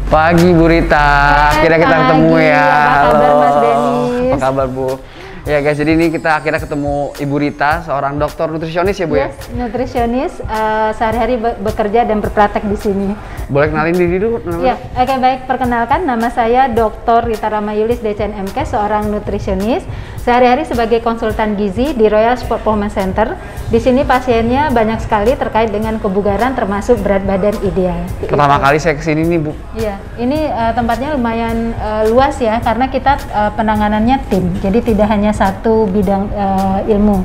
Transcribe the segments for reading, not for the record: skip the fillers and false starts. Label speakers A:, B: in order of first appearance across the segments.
A: Pagi Bu Rita, akhirnya kita ketemu ya.
B: Apa kabar Mas Denis?
A: Apa kabar Bu? Ya guys, jadi ini kita akhirnya ketemu Ibu Rita, seorang dokter nutrisionis ya Bu ya?
B: Yes, nutrisionis, sehari-hari bekerja dan berpraktek di sini.
A: Boleh kenalin diri dulu?
B: Ya, oke baik. Perkenalkan, nama saya Dr. Rita Ramayulis, DCNMK, seorang nutrisionis. Sehari-hari sebagai konsultan gizi di Royal Sport Performance Center. Di sini pasiennya banyak sekali terkait dengan kebugaran, termasuk berat badan ideal.
A: Pertama kali saya kesini nih Bu.
B: Iya, ini tempatnya lumayan luas ya, karena kita penanganannya tim. Jadi tidak hanya satu bidang ilmu.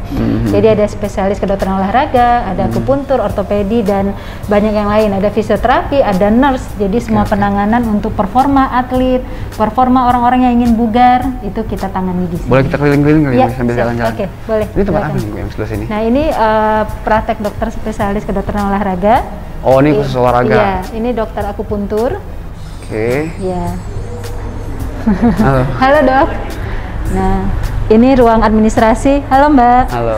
B: Jadi ada spesialis kedokteran olahraga, ada akupuntur, ortopedi, dan banyak yang lain. Ada fisioterapi, ada nurse. Jadi semua penanganan untuk performa atlet, performa orang-orang yang ingin bugar, itu kita tangani di sini.
A: Boleh kita keliling-keliling kali
B: ya,
A: sambil jalan-jalan?
B: Oke, boleh.
A: Ini tempat
B: silakan.
A: apa nih Bu yang sebelah sini?
B: Nah, ini praktek dokter spesialis kedokteran olahraga.
A: Oh, ini khusus olahraga?
B: Iya, ini dokter akupuntur.
A: Oke.
B: Iya.
A: Halo.
B: Halo dok. Nah, ini ruang administrasi. Halo Mbak.
A: Halo.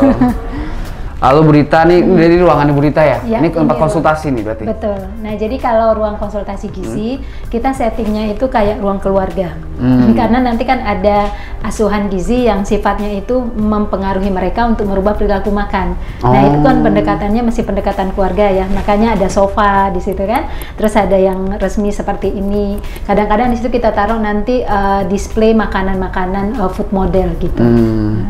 A: Halo Bu Rita, nih dari ruangan Bu Rita ya?
B: Ya,
A: ini tempat konsultasi nih berarti?
B: Betul. Nah, jadi kalau ruang konsultasi gizi, kita settingnya itu kayak ruang keluarga. Karena nanti kan ada asuhan gizi yang sifatnya itu mempengaruhi mereka untuk merubah perilaku makan. Nah, itu kan pendekatannya masih pendekatan keluarga ya. Makanya ada sofa di situ kan. Terus ada yang resmi seperti ini. Kadang-kadang di situ kita taruh nanti display makanan-makanan food model gitu.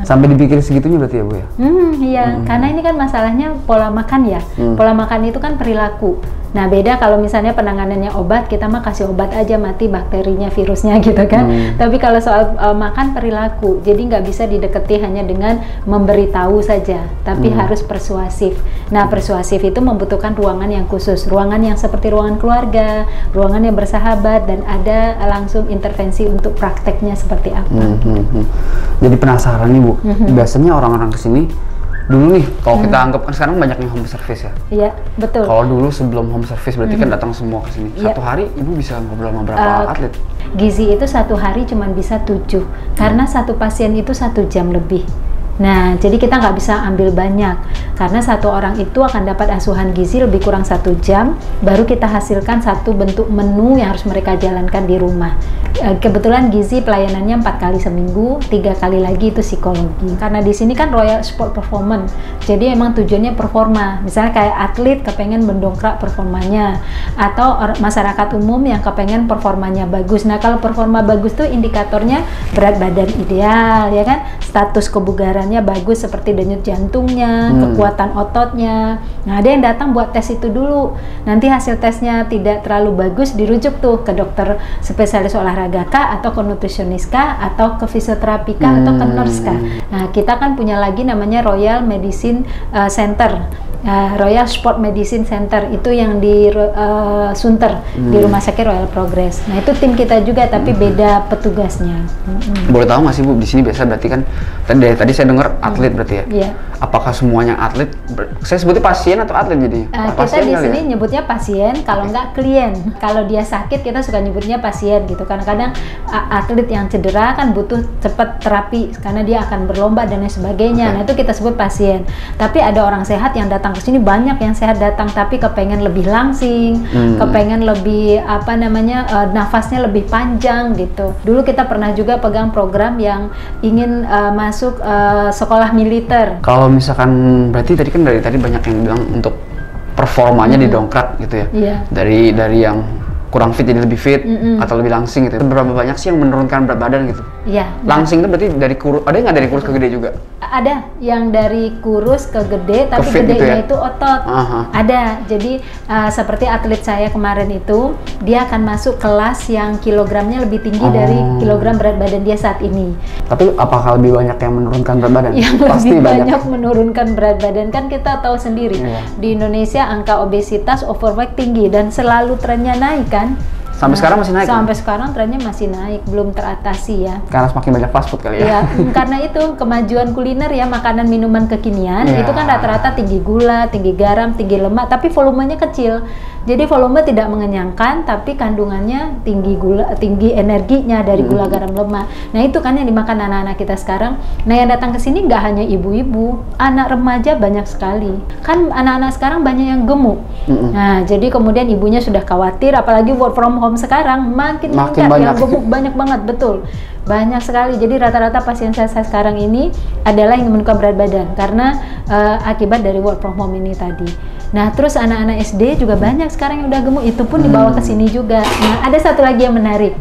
A: Sampai dibikin segitunya berarti ya Bu ya?
B: Iya, karena ini kan masalahnya pola makan ya. Pola makan itu kan perilaku. Nah, beda kalau misalnya penanganannya obat, kita mah kasih obat aja mati bakterinya, virusnya gitu kan. Tapi kalau soal makan perilaku, jadi nggak bisa dideketi hanya dengan memberitahu saja, tapi harus persuasif. Nah, persuasif itu membutuhkan ruangan yang khusus, ruangan yang seperti ruangan keluarga, ruangan yang bersahabat, dan ada langsung intervensi untuk prakteknya seperti apa.
A: Jadi penasaran nih Bu, biasanya orang-orang kesini dulu nih, kalau kita anggap kan sekarang banyak yang home service ya.
B: Iya, betul.
A: Kalau dulu sebelum home service berarti kan datang semua ke sini. Satu hari Ibu bisa ngobrol sama berapa atlet?
B: Gizi itu satu hari cuma bisa 7, karena satu pasien itu 1 jam lebih. Nah, jadi kita nggak bisa ambil banyak, karena satu orang itu akan dapat asuhan gizi lebih kurang 1 jam, baru kita hasilkan satu bentuk menu yang harus mereka jalankan di rumah. Kebetulan gizi pelayanannya 4 kali seminggu, 3 kali lagi itu psikologi. Karena di sini kan Royal Sport Performance, jadi emang tujuannya performa. Misalnya kayak atlet kepengen mendongkrak performanya, atau masyarakat umum yang kepengen performanya bagus. Nah, kalau performa bagus tuh indikatornya berat badan ideal, ya kan? Status kebugarannya bagus seperti denyut jantungnya, kekuatan ototnya. Nah, ada yang datang buat tes itu dulu. Nanti hasil tesnya tidak terlalu bagus, dirujuk tuh ke dokter spesialis olahraga kah, atau ke nutrisionis kah, atau ke fisioterapi kah, atau ke nurse kah. Nah, kita kan punya lagi namanya Royal Medicine Center. Royal Sport Medicine Center itu yang di Sunter, di Rumah Sakit Royal Progress. Nah, itu tim kita juga, tapi beda petugasnya.
A: Boleh tahu nggak sih Bu, di sini biasa berarti kan tadi saya dengar atlet berarti ya?
B: Iya.
A: Apakah semuanya atlet? Saya sebutnya pasien atau atlet jadinya?
B: Kita di sini nyebutnya pasien, kalau nggak klien. Kalau dia sakit, kita suka nyebutnya pasien gitu. Kadang-kadang atlet yang cedera kan butuh cepat terapi karena dia akan berlomba dan lain sebagainya. Nah, itu kita sebut pasien. Tapi ada orang sehat yang datang ke sini, banyak yang sehat datang tapi kepengen lebih langsing, kepengen lebih nafasnya lebih panjang gitu. Dulu kita pernah juga pegang program yang ingin masuk sekolah militer.
A: Kalau misalkan berarti tadi kan dari tadi banyak yang bilang untuk performanya didongkrak gitu ya.
B: Iya.
A: Dari yang kurang fit jadi lebih fit atau lebih langsing gitu. Berapa banyak sih yang menurunkan berat badan gitu?
B: Iya.
A: Langsing itu berarti dari kurus, ada nggak dari kurus ke gede juga?
B: Ada yang dari kurus ke gede, tapi
A: fit
B: gedenya
A: gitu ya?
B: itu otot. Ada. Jadi seperti atlet saya kemarin itu, dia akan masuk kelas yang kilogramnya lebih tinggi dari kilogram berat badan dia saat ini.
A: Tapi apakah lebih banyak yang menurunkan berat badan?
B: Yang
A: Pasti
B: lebih
A: banyak.
B: banyak menurunkan berat badan, kan kita tahu sendiri. Di Indonesia angka obesitas, overweight tinggi, dan selalu trennya naik kan.
A: Sampai sekarang masih naik?
B: Sampai sekarang trennya masih naik, belum teratasi ya.
A: Karena semakin banyak fast food kali ya?
B: Iya, karena itu kemajuan kuliner ya, makanan minuman kekinian, itu kan rata-rata tinggi gula, tinggi garam, tinggi lemak, tapi volumenya kecil. Jadi volume tidak mengenyangkan, tapi kandungannya tinggi gula, tinggi energinya dari gula, garam, lemak. Nah itu kan yang dimakan anak-anak kita sekarang. Nah yang datang ke sini nggak hanya ibu-ibu, anak remaja banyak sekali. Kan anak-anak sekarang banyak yang gemuk. Nah jadi kemudian ibunya sudah khawatir, apalagi work from home sekarang makin meningkat yang gemuk banyak banget, betul. Banyak sekali. Jadi rata-rata pasien saya sekarang ini adalah yang menurunkan berat badan karena akibat dari work from home ini tadi. Nah, terus anak-anak SD juga banyak sekarang yang udah gemuk, itu pun dibawa ke sini juga. Nah, ada satu lagi yang menarik.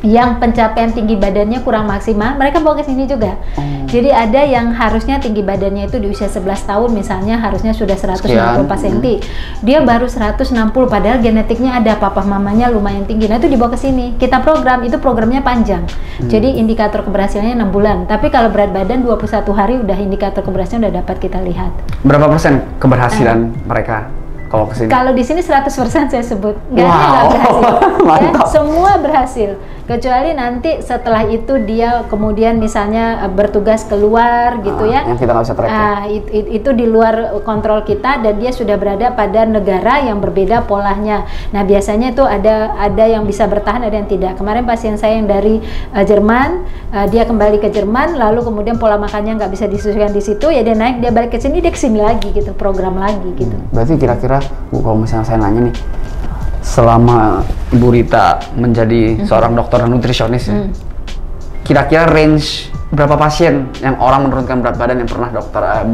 B: Yang pencapaian tinggi badannya kurang maksimal, mereka bawa ke sini juga. Jadi ada yang harusnya tinggi badannya itu di usia 11 tahun misalnya harusnya sudah 164 cm. Dia baru 160 padahal genetiknya ada, papa mamanya lumayan tinggi. Nah, itu dibawa ke sini. Kita program, itu programnya panjang. Jadi indikator keberhasilannya 6 bulan. Tapi kalau berat badan 21 hari udah indikator keberhasilan udah dapat kita lihat.
A: Berapa persen keberhasilan mereka? Kalau
B: di sini 100% saya sebut, nggak berhasil. Ya, semua berhasil, kecuali nanti setelah itu dia kemudian misalnya bertugas keluar gitu ya.
A: Yang kita nggak bisa track.
B: Itu di luar kontrol kita dan dia sudah berada pada negara yang berbeda polanya. Nah biasanya itu ada yang bisa bertahan, ada yang tidak. Kemarin pasien saya yang dari Jerman, dia kembali ke Jerman, lalu kemudian pola makannya nggak bisa disesuaikan di situ, ya dia naik, dia balik ke sini, dia kesini lagi gitu, program lagi gitu.
A: Berarti kira-kira Bu, kalau misalnya saya nanya nih, selama Ibu Rita menjadi seorang dokter dan nutrisionis ya, kira-kira range berapa pasien yang orang menurunkan berat badan yang pernah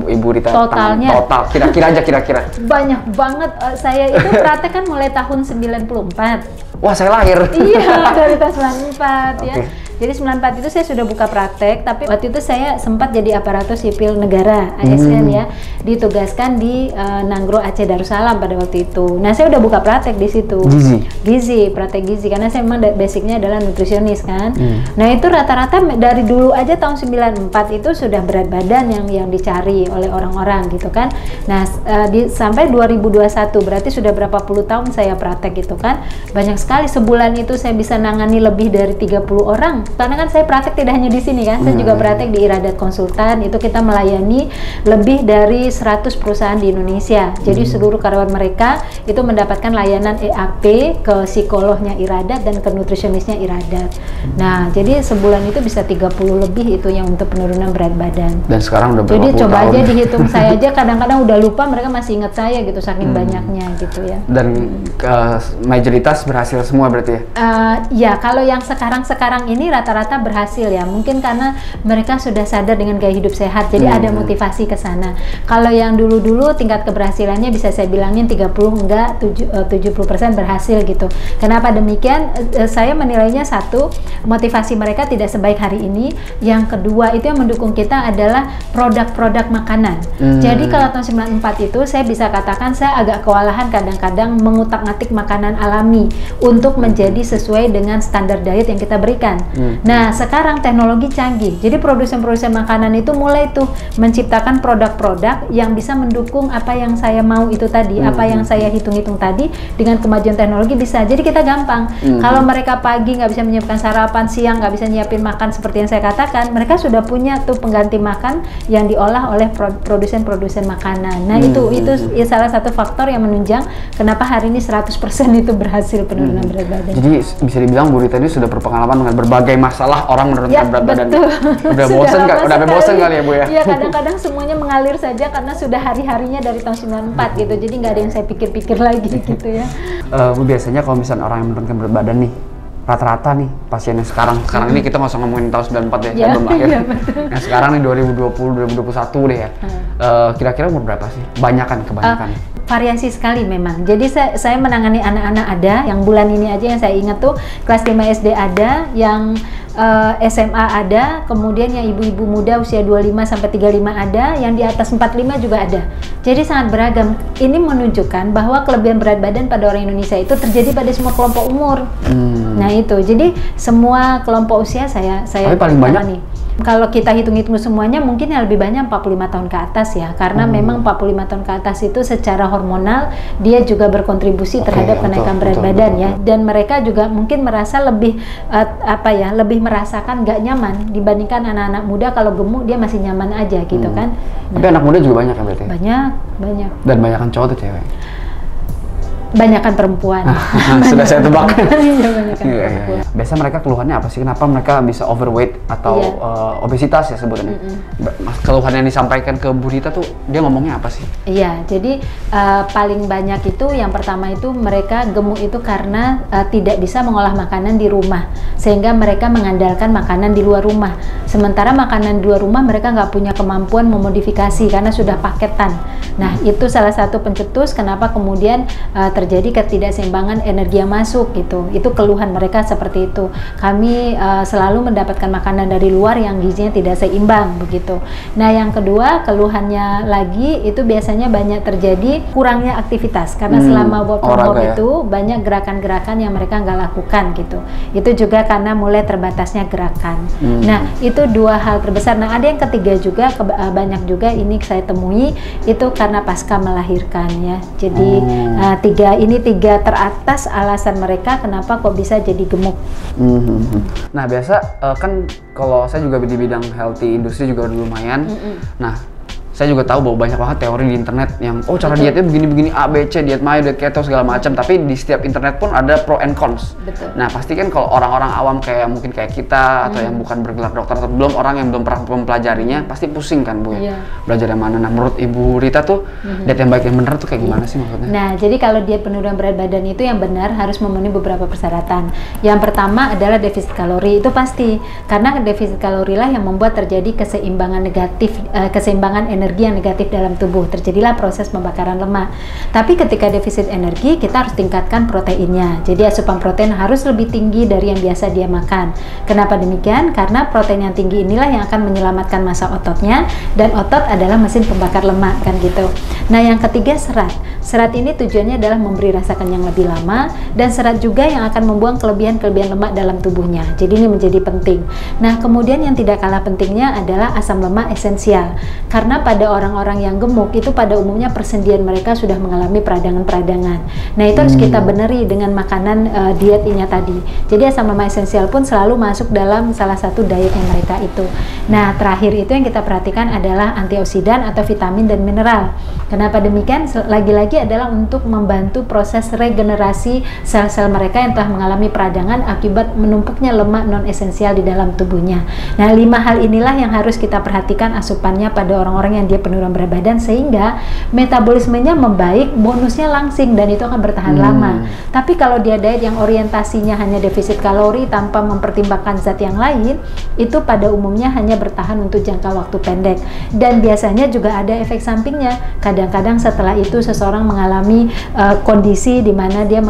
A: Ibu Rita
B: totalnya
A: total kira-kira aja kira-kira?
B: Banyak banget. Saya itu praktek kan mulai tahun 94.
A: Wah, saya lahir.
B: Iya, dari tahun 94 ya. Jadi 94 itu saya sudah buka praktek, tapi waktu itu saya sempat jadi aparatur sipil negara ASN ya, ditugaskan di Nanggro Aceh Darussalam pada waktu itu. Nah saya udah buka praktek di situ. Gizi, praktek gizi, karena saya memang basicnya adalah nutrisionis kan. Nah itu rata-rata dari dulu aja tahun 94 itu sudah berat badan yang dicari oleh orang-orang gitu kan. Nah sampai 2021 berarti sudah berapa puluh tahun saya praktek gitu kan. Banyak sekali, sebulan itu saya bisa nangani lebih dari 30 orang. Karena kan saya praktek tidak hanya di sini kan, saya juga praktek di Iradat Konsultan. Itu kita melayani lebih dari 100 perusahaan di Indonesia. Jadi seluruh karyawan mereka itu mendapatkan layanan EAP ke psikolognya Iradat dan ke nutrisionisnya Iradat. Nah, jadi sebulan itu bisa 30 lebih itu yang untuk penurunan berat badan.
A: Dan sekarang udah berapa
B: Jadi
A: puluh
B: coba
A: tahun.
B: aja dihitung saya aja kadang-kadang udah lupa, mereka masih ingat saya gitu saking banyaknya gitu ya.
A: Dan mayoritas berhasil semua berarti ya?
B: Ya, kalau yang sekarang ini rata-rata berhasil ya, mungkin karena mereka sudah sadar dengan gaya hidup sehat, jadi ada motivasi ke sana. Kalau yang dulu-dulu tingkat keberhasilannya bisa saya bilangin 30 enggak, 70% berhasil gitu. Kenapa demikian? Saya menilainya satu, motivasi mereka tidak sebaik hari ini. Yang kedua itu yang mendukung kita adalah produk-produk makanan. Jadi kalau tahun 94 itu saya bisa katakan saya agak kewalahan kadang-kadang mengutak-ngatik makanan alami untuk menjadi sesuai dengan standar diet yang kita berikan. Nah, sekarang teknologi canggih. Jadi produsen-produsen makanan itu mulai tuh menciptakan produk-produk yang bisa mendukung apa yang saya mau itu tadi, apa yang saya hitung-hitung tadi. Dengan kemajuan teknologi bisa. Jadi kita gampang. Kalau mereka pagi nggak bisa menyiapkan sarapan, siang nggak bisa nyiapin makan seperti yang saya katakan, mereka sudah punya tuh pengganti makan yang diolah oleh produsen-produsen makanan. Nah, itu salah satu faktor yang menunjang kenapa hari ini 100% itu berhasil penurunan berat badan.
A: Jadi bisa dibilang Bu Rita ini sudah berpengalaman dengan berbagai masalah orang menurunkan berat badan. Udah bosen kali ya Bu ya?
B: Iya, kadang-kadang semuanya mengalir saja karena sudah hari-harinya dari tahun 94 gitu, jadi nggak ada yang saya pikir-pikir lagi gitu ya.
A: Bu, biasanya kalau misalnya orang yang menurunkan berat badan nih, rata-rata nih pasiennya sekarang ini kita nggak usah ngomongin tahun 94 ya, saya belum lahir. Nah sekarang nih 2020, 2021 deh ya. Kira-kira umur berapa sih? Kebanyakan?
B: Variasi sekali memang. Jadi saya menangani anak-anak ada, yang bulan ini aja yang saya ingat tuh kelas 5 SD ada, yang SMA ada, kemudian yang ibu-ibu muda usia 25 sampai 35 ada, yang di atas 45 juga ada. Jadi sangat beragam. Ini menunjukkan bahwa kelebihan berat badan pada orang Indonesia itu terjadi pada semua kelompok umur. Nah itu, jadi semua kelompok usia saya
A: Tapi paling banyak
B: nih. Kalau kita hitung-hitung semuanya mungkin yang lebih banyak 45 tahun ke atas ya, karena memang 45 tahun ke atas itu secara hormonal dia juga berkontribusi terhadap kenaikan berat badan ya, dan mereka juga mungkin merasa lebih lebih merasakan nggak nyaman dibandingkan anak-anak muda. Kalau gemuk dia masih nyaman aja gitu kan.
A: Tapi anak muda juga banyak kan berarti?
B: Banyak.
A: Dan banyak kan cowok atau cewek?
B: Banyakan perempuan.
A: Sudah saya tebak.
B: Iya, banyakan perempuan.
A: Biasa mereka keluhannya apa sih? Kenapa mereka bisa overweight atau obesitas ya sebutannya? Keluhan yang disampaikan ke Bu Rita tuh dia ngomongnya apa sih?
B: Iya, jadi paling banyak itu yang pertama itu mereka gemuk itu karena tidak bisa mengolah makanan di rumah, sehingga mereka mengandalkan makanan di luar rumah. Sementara makanan di luar rumah mereka nggak punya kemampuan memodifikasi karena sudah paketan. Nah, itu salah satu pencetus kenapa kemudian terjadi ketidakseimbangan energi yang masuk gitu. Itu keluhan mereka seperti itu. Kami selalu mendapatkan makanan dari luar yang gizinya tidak seimbang begitu. Nah, yang kedua keluhannya lagi itu biasanya banyak terjadi kurangnya aktivitas karena selama work from home itu banyak gerakan-gerakan yang mereka nggak lakukan gitu. Itu juga karena mulai terbatasnya gerakan. Nah, itu dua hal terbesar. Nah, ada yang ketiga juga banyak juga ini saya temui itu karena pasca melahirkan ya. Jadi tiga teratas alasan mereka kenapa kok bisa jadi gemuk.
A: Nah, biasa kan kalau saya juga di bidang healthy industry juga udah lumayan. Nah, saya juga tahu bahwa banyak banget teori di internet yang cara dietnya begini-begini A, B, C, diet mayo, diet keto segala macam, tapi di setiap internet pun ada pro and cons.
B: Betul.
A: Nah, pasti kan kalau orang-orang awam mungkin kayak kita atau yang bukan bergelar dokter atau belum orang yang belum pernah mempelajarinya pasti pusing kan Bu ya. Belajar yang mana. Nah, menurut Ibu Rita tuh diet yang baik yang benar tuh kayak gimana sih maksudnya?
B: Nah, jadi kalau diet penurunan berat badan itu yang benar harus memenuhi beberapa persyaratan. Yang pertama adalah defisit kalori, itu pasti karena defisit kalori lah yang membuat terjadi keseimbangan negatif, keseimbangan energi yang negatif dalam tubuh, terjadilah proses pembakaran lemak. Tapi ketika defisit energi, kita harus tingkatkan proteinnya. Jadi asupan protein harus lebih tinggi dari yang biasa dia makan. Kenapa demikian? Karena protein yang tinggi inilah yang akan menyelamatkan massa ototnya, dan otot adalah mesin pembakar lemak kan gitu. Nah, yang ketiga serat. Serat ini tujuannya adalah memberi rasa kenyang lebih lama, dan serat juga yang akan membuang kelebihan-kelebihan lemak dalam tubuhnya. Jadi ini menjadi penting. Nah, kemudian yang tidak kalah pentingnya adalah asam lemak esensial. Karena pada orang-orang yang gemuk itu pada umumnya persendian mereka sudah mengalami peradangan-peradangan. Nah, itu harus kita beneri dengan makanan dietnya tadi. Jadi asam lemak esensial pun selalu masuk dalam salah satu dietnya mereka itu. Nah, terakhir itu yang kita perhatikan adalah antioksidan atau vitamin dan mineral. Kenapa demikian? Lagi-lagi adalah untuk membantu proses regenerasi sel-sel mereka yang telah mengalami peradangan akibat menumpuknya lemak non esensial di dalam tubuhnya. Nah, 5 hal inilah yang harus kita perhatikan asupannya pada orang-orang yang dia penurunan berat badan sehingga metabolismenya membaik, bonusnya langsing dan itu akan bertahan lama. Tapi kalau dia diet yang orientasinya hanya defisit kalori tanpa mempertimbangkan zat yang lain, itu pada umumnya hanya bertahan untuk jangka waktu pendek dan biasanya juga ada efek sampingnya. Kadang-kadang setelah itu seseorang mengalami kondisi di mana dia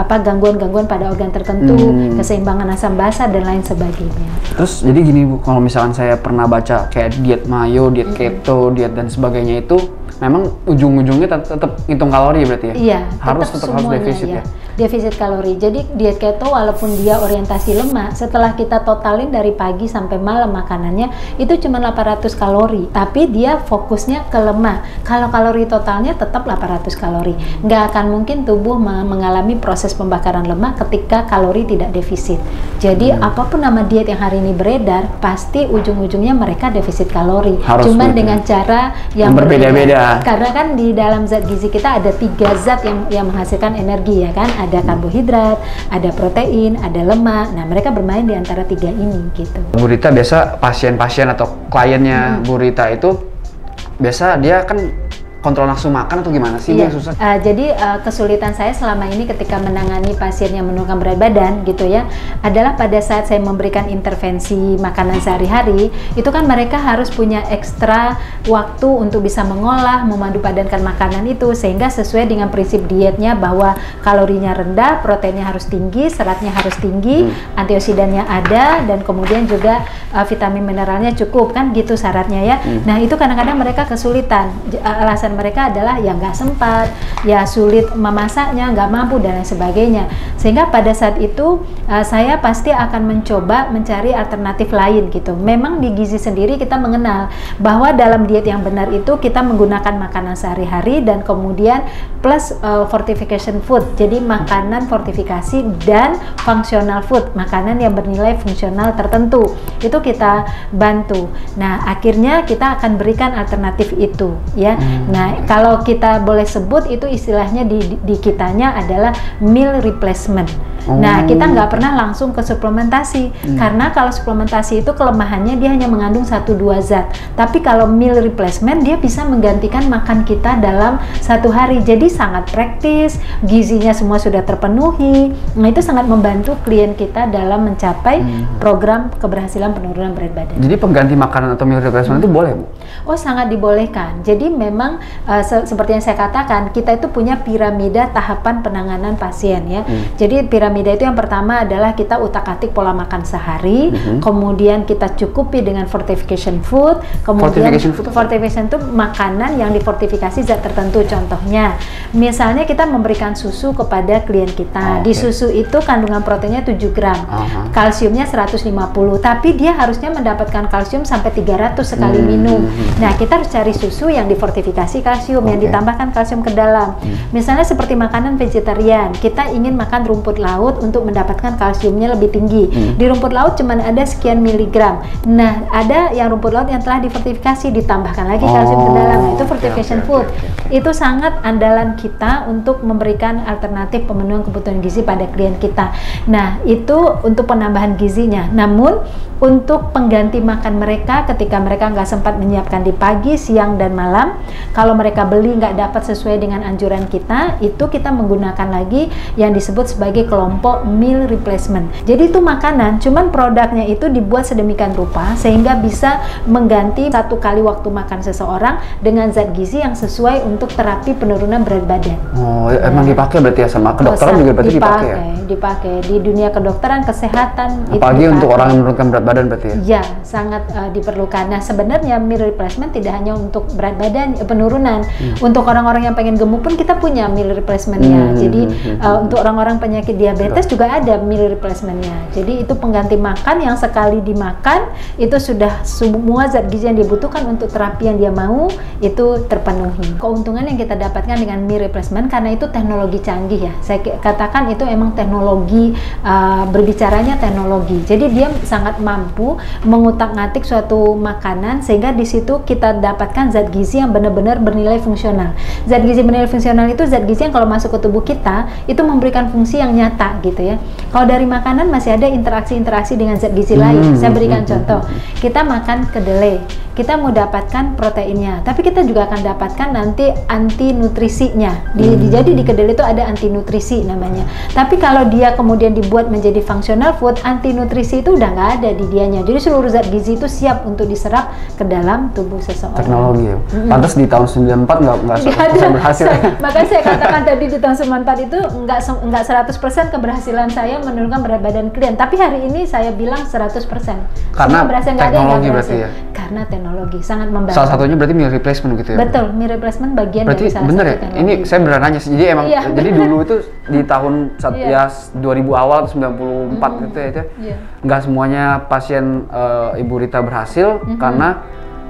B: gangguan-gangguan pada organ tertentu, keseimbangan asam basa dan lain sebagainya.
A: Terus jadi gini Bu, kalau misalkan saya pernah baca kayak diet mayo, diet keto, diet dan sebagainya itu memang ujung-ujungnya tetap hitung kalori berarti ya?
B: Iya,
A: harus defisit ya?
B: Defisit kalori. Jadi diet keto walaupun dia orientasi lemak, setelah kita totalin dari pagi sampai malam makanannya itu cuma 800 kalori, tapi dia fokusnya ke lemak. Kalau kalori totalnya tetap 800 kalori. Nggak akan mungkin tubuh mengalami proses pembakaran lemak ketika kalori tidak defisit. Jadi apapun nama diet yang hari ini beredar, pasti ujung-ujungnya mereka defisit kalori. Cuman dengan cara yang berbeda-beda. Karena kan di dalam zat gizi kita ada 3 zat yang menghasilkan energi ya kan. Ada karbohidrat, ada protein, ada lemak. Nah, mereka bermain di antara 3 ini gitu.
A: Bu Rita biasa pasien-pasien atau kliennya Bu Rita itu biasa dia kan kontrol nafsu makan atau gimana sih? Yang susah?
B: Jadi kesulitan saya selama ini ketika menangani pasien yang menurunkan berat badan gitu ya, adalah pada saat saya memberikan intervensi makanan sehari-hari, itu kan mereka harus punya ekstra waktu untuk bisa mengolah, memadu padankan makanan itu sehingga sesuai dengan prinsip dietnya bahwa kalorinya rendah, proteinnya harus tinggi, seratnya harus tinggi, antioksidannya ada, dan kemudian juga vitamin mineralnya cukup kan gitu syaratnya ya. Nah, itu kadang-kadang mereka kesulitan. Alasan mereka adalah ya nggak sempat, ya sulit memasaknya, nggak mampu dan lain sebagainya. Sehingga pada saat itu saya pasti akan mencoba mencari alternatif lain gitu. Memang di gizi sendiri kita mengenal bahwa dalam diet yang benar itu kita menggunakan makanan sehari-hari dan kemudian plus fortification food. Jadi makanan fortifikasi dan functional food, makanan yang bernilai fungsional tertentu. Itu kita bantu. Nah, akhirnya kita akan berikan alternatif itu ya. Nah, kalau kita boleh sebut itu istilahnya di kitanya adalah meal replacement. Nah, kita nggak pernah langsung ke suplementasi, karena kalau suplementasi itu kelemahannya dia hanya mengandung 1-2 zat. Tapi kalau meal replacement dia bisa menggantikan makan kita dalam 1 hari. Jadi sangat praktis, gizinya semua sudah terpenuhi. Nah, itu sangat membantu klien kita dalam mencapai program keberhasilan penurunan berat badan.
A: Jadi pengganti makanan atau meal replacement itu boleh, Bu?
B: Oh, sangat dibolehkan. Jadi memang seperti yang saya katakan, kita itu punya piramida tahapan penanganan pasien ya. Jadi piramida itu yang pertama adalah kita utak-atik pola makan sehari, kemudian kita cukupi dengan fortification food, kemudian fortification itu makanan yang difortifikasi zat tertentu. Contohnya, misalnya kita memberikan susu kepada klien kita. Di susu itu kandungan proteinnya 7 gram, kalsiumnya 150, tapi dia harusnya mendapatkan kalsium sampai 300 sekali minum. Nah, kita harus cari susu yang difortifikasi kalsium, yang ditambahkan kalsium ke dalam. Misalnya seperti makanan vegetarian, kita ingin makan rumput laut untuk mendapatkan kalsiumnya lebih tinggi. Di rumput laut cuma ada sekian miligram. Nah, ada yang rumput laut yang telah difortifikasi, ditambahkan lagi kalsium ke dalam. Nah, itu fortification food. Itu sangat andalan kita untuk memberikan alternatif pemenuhan kebutuhan gizi pada klien kita. Nah, itu untuk penambahan gizinya. Namun, untuk pengganti makan mereka ketika mereka nggak sempat menyiapkan di pagi, siang, dan malam, kalau mereka beli nggak dapat sesuai dengan anjuran kita, itu kita menggunakan lagi yang disebut sebagai kelompok meal replacement. Jadi itu makanan, cuman produknya itu dibuat sedemikian rupa sehingga bisa mengganti 1 kali waktu makan seseorang dengan zat gizi yang sesuai untuk terapi penurunan berat badan.
A: Oh, emang dipakai berarti ya sama kedokteran juga berarti dipakai ya?
B: Dipakai di dunia kedokteran, kesehatan.
A: Apalagi itu untuk orang yang menurunkan berat badan berarti ya?
B: Ya, sangat diperlukan. Nah, sebenarnya meal replacement tidak hanya untuk berat badan, penurunan. Untuk orang-orang yang pengen gemuk pun kita punya meal replacementnya. Jadi untuk orang-orang penyakit diabetes juga ada meal replacementnya. Jadi itu pengganti makan yang sekali dimakan itu sudah semua zat gizi yang dibutuhkan untuk terapi yang dia mau itu terpenuhi. Keuntungan yang kita dapatkan dengan meal replacement karena itu teknologi canggih ya. Saya katakan itu emang teknologi, berbicaranya teknologi. Jadi dia sangat mampu mengutak-ngatik suatu makanan sehingga di situ kita dapatkan zat gizi yang benar-benar bernilai fungsional. Zat gizi bernilai fungsional itu zat gizi yang kalau masuk ke tubuh kita itu memberikan fungsi yang nyata gitu ya. Kalau dari makanan masih ada interaksi-interaksi dengan zat gizi lain. Saya berikan contoh. Kita makan kedelai, kita mau dapatkan proteinnya, tapi kita juga akan dapatkan nanti anti nutrisinya. Jadi di kedelai itu ada anti nutrisi namanya. Tapi kalau dia kemudian dibuat menjadi functional food, anti nutrisi itu udah nggak ada di dianya. Jadi seluruh zat gizi itu siap untuk diserap ke dalam tubuh seseorang.
A: Teknologi ya. Pantas di tahun 94 nggak berhasil.
B: Makanya saya katakan tadi di tahun 94 itu nggak 100% keberhasilan saya menurunkan berat badan klien. Tapi hari ini saya bilang 100%.
A: Karena teknologi berarti ya?
B: Karena teknologi sangat membantu.
A: Salah satunya berarti meal replacement gitu ya?
B: Betul, meal replacement bagian
A: berarti
B: dari salah
A: bener
B: satu
A: ya?
B: teknologi.
A: Ini saya beneran nanya sih. Jadi emang jadi dulu itu di tahun ya 2000 awal 94 gitu ya, nggak semuanya pasien Ibu Rita berhasil karena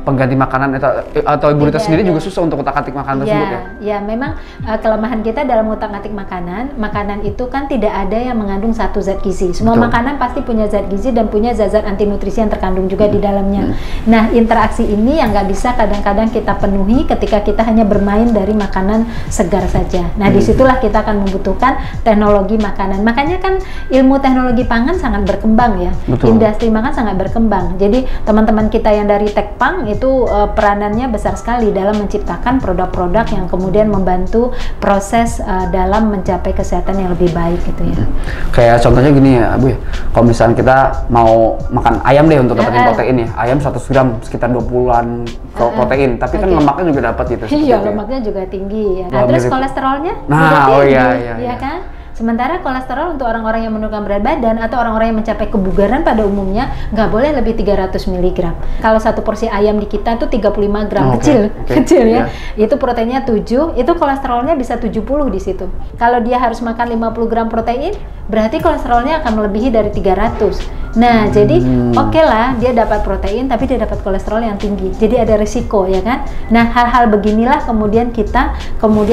A: pengganti makanan atau Ibu Rita sendiri juga susah untuk utak-atik makanan tersebut ya?
B: Ya, memang kelemahan kita dalam utak-atik makanan itu kan tidak ada yang mengandung satu zat gizi. Semua makanan pasti punya zat gizi dan punya zat-zat anti nutrisi yang terkandung juga di dalamnya. Nah, interaksi ini yang nggak bisa kadang-kadang kita penuhi ketika kita hanya bermain dari makanan segar saja. Nah, disitulah kita akan membutuhkan teknologi makanan. Makanya kan ilmu teknologi pangan sangat berkembang ya. Industri makan sangat berkembang. Jadi teman-teman kita yang dari Tekpang itu peranannya besar sekali dalam menciptakan produk-produk yang kemudian membantu proses dalam mencapai kesehatan yang lebih baik gitu ya.
A: Kayak contohnya gini ya Bu ya, kalau misalnya kita mau makan ayam deh untuk dapetin protein ya, ayam 100 gram sekitar 20-an protein, tapi kan lemaknya juga dapat gitu.
B: Iya, lemaknya juga tinggi ya. Nah, terus kolesterolnya
A: juga tinggi,
B: iya kan? Sementara kolesterol untuk orang-orang yang menurunkan berat badan atau orang-orang yang mencapai kebugaran pada umumnya nggak boleh lebih 300 mg. Kalau satu porsi ayam di kita itu 35 gram, kecil ya. Itu proteinnya 7, itu kolesterolnya bisa 70 di situ. Kalau dia harus makan 50 gram protein, berarti kolesterolnya akan melebihi dari 300. Nah, jadi oke lah dia dapat protein tapi dia dapat kolesterol yang tinggi. Jadi ada risiko ya kan. Nah, hal-hal beginilah kemudian kita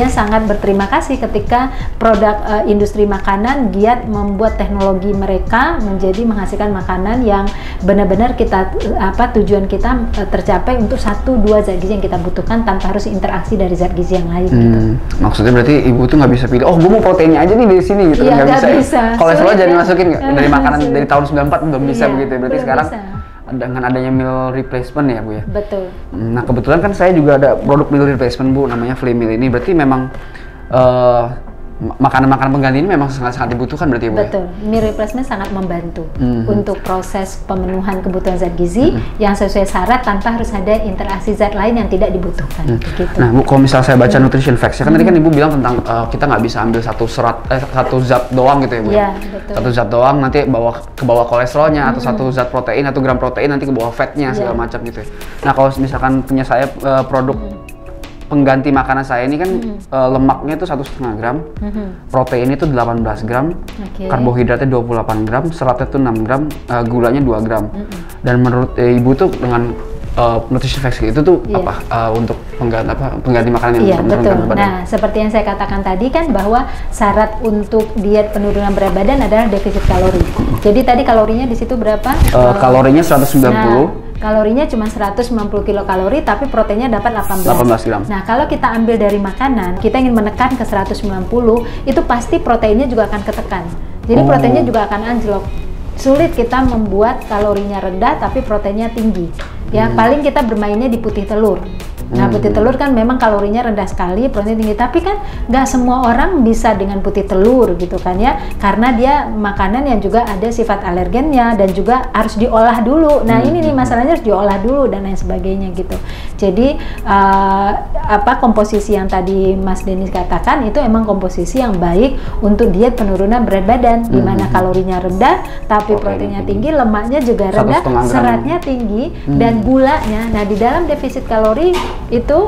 B: sangat berterima kasih ketika produk industri industri makanan giat membuat teknologi mereka menjadi menghasilkan makanan yang benar-benar kita tujuan kita tercapai untuk 1-2 zat gizi yang kita butuhkan tanpa harus interaksi dari zat gizi yang lain. Gitu.
A: Maksudnya berarti ibu tuh nggak bisa pilih, oh gue mau proteinnya aja nih dari sini gitu,
B: Iya,
A: nggak bisa.
B: bisa.
A: Kolesterol
B: Sulit,
A: jadi
B: ya?
A: masukin nggak dari makanan dari tahun 94 belum bisa
B: Iya,
A: begitu ya. Berarti
B: belum
A: sekarang
B: bisa.
A: dengan adanya meal replacement ya Bu ya.
B: Betul.
A: Nah kebetulan kan saya juga ada produk meal replacement Bu, namanya Flame Meal ini. Berarti memang makanan-makanan pengganti ini memang sangat-sangat dibutuhkan berarti Bu.
B: Betul, meal replacement sangat membantu untuk proses pemenuhan kebutuhan zat gizi yang sesuai syarat tanpa harus ada interaksi zat lain yang tidak dibutuhkan. Gitu.
A: Nah Bu, kalau misalnya saya baca nutrition facts ya kan tadi kan Ibu bilang tentang kita nggak bisa ambil satu zat doang gitu ya Bu.
B: Iya, betul.
A: Satu zat doang nanti ke bawah kolesterolnya atau satu zat protein atau gram protein nanti ke bawah fatnya segala macam gitu ya. Nah kalau misalkan punya saya produk pengganti makanan saya ini kan lemaknya itu 1,5 gram, protein itu 18 gram, karbohidratnya 28 gram, seratnya itu 6 gram, gulanya 2 gram. Dan menurut Ibu tuh dengan nutrition facts itu tuh untuk pengganti makanan yang menurunkan
B: betul.
A: badan.
B: Nah, seperti yang saya katakan tadi kan bahwa syarat untuk diet penurunan berat badan adalah defisit kalori. Jadi tadi kalorinya di situ berapa?
A: Kalorinya 190.
B: Nah, kalorinya cuma 190 kilokalori, tapi proteinnya dapat 18
A: gram.
B: Nah, kalau kita ambil dari makanan, kita ingin menekan ke 190, itu pasti proteinnya juga akan ketekan. Jadi proteinnya juga akan anjlok. Sulit kita membuat kalorinya rendah, tapi proteinnya tinggi. Ya, paling kita bermainnya di putih telur. Nah, putih telur kan memang kalorinya rendah sekali, proteinnya tinggi, tapi kan nggak semua orang bisa dengan putih telur gitu kan ya, karena dia makanan yang juga ada sifat alergennya dan juga harus diolah dulu. Nah, ini nih masalahnya, harus diolah dulu dan lain sebagainya gitu. Jadi komposisi yang tadi Mas Denis katakan itu emang komposisi yang baik untuk diet penurunan berat badan, di mana kalorinya rendah, tapi proteinnya tinggi, lemaknya juga rendah, seratnya tinggi, dan gulanya. Nah, di dalam defisit kalori itu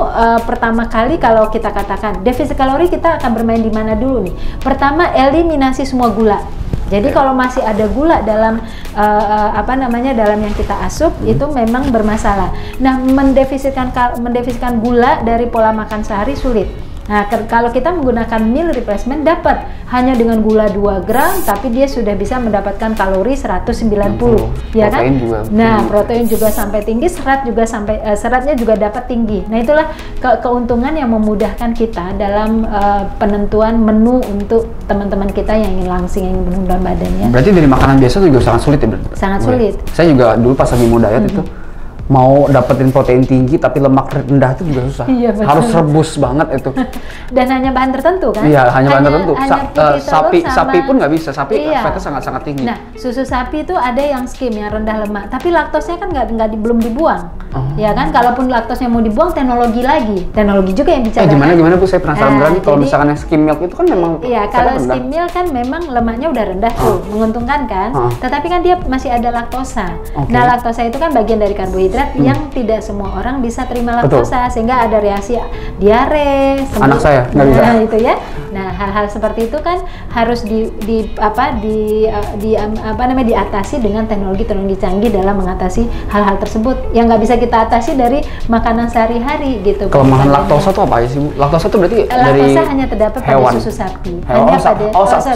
B: pertama kali kalau kita katakan defisit kalori, kita akan bermain di mana dulu nih? Pertama, eliminasi semua gula. Jadi kalau masih ada gula dalam dalam yang kita asup itu memang bermasalah. Nah, mendefisitkan gula dari pola makan sehari sulit. Nah, kalau kita menggunakan meal replacement dapat hanya dengan gula 2 gram, tapi dia sudah bisa mendapatkan kalori 190, ya kan? Nah, protein juga sampai tinggi, seratnya juga dapat tinggi. Nah, itulah keuntungan yang memudahkan kita dalam penentuan menu untuk teman-teman kita yang ingin langsing, yang ingin menurunkan badannya.
A: Berarti dari makanan biasa juga sangat sulit ya?
B: Sangat sulit.
A: Saya juga dulu pas lagi mau diet itu mau dapetin protein tinggi tapi lemak rendah itu juga susah.
B: Iya,
A: harus rebus banget itu.
B: Dan hanya bahan tertentu kan?
A: Iya, hanya bahan tertentu. Sapi pun nggak bisa. Sapi
B: iya.
A: fatnya sangat-sangat tinggi.
B: Nah, susu sapi itu ada yang skim yang rendah lemak, tapi laktosnya kan belum dibuang. Ya kan? Kalaupun laktosnya mau dibuang, teknologi juga yang bicara.
A: Gimana Bu? Saya penasaran berani kalau misalkan yang skim milk itu kan memang.
B: Iya, kalau skim milk kan memang lemaknya udah rendah tuh, menguntungkan kan. Tetapi kan dia masih ada laktosa. Nah, laktosa itu kan bagian dari karbohidrat yang tidak semua orang bisa terima laktosa, sehingga ada reaksi diare.
A: Anak saya nggak bisa.
B: Nah, itu ya. Nah, hal-hal seperti itu kan harus diatasi dengan teknologi canggih dalam mengatasi hal-hal tersebut yang nggak bisa kita atasi dari makanan sehari-hari gitu.
A: Kelemahan laktosa itu apa aja sih Bu? Laktosa itu berarti dari
B: hanya terdapat
A: hewan.
B: pada susu sapi.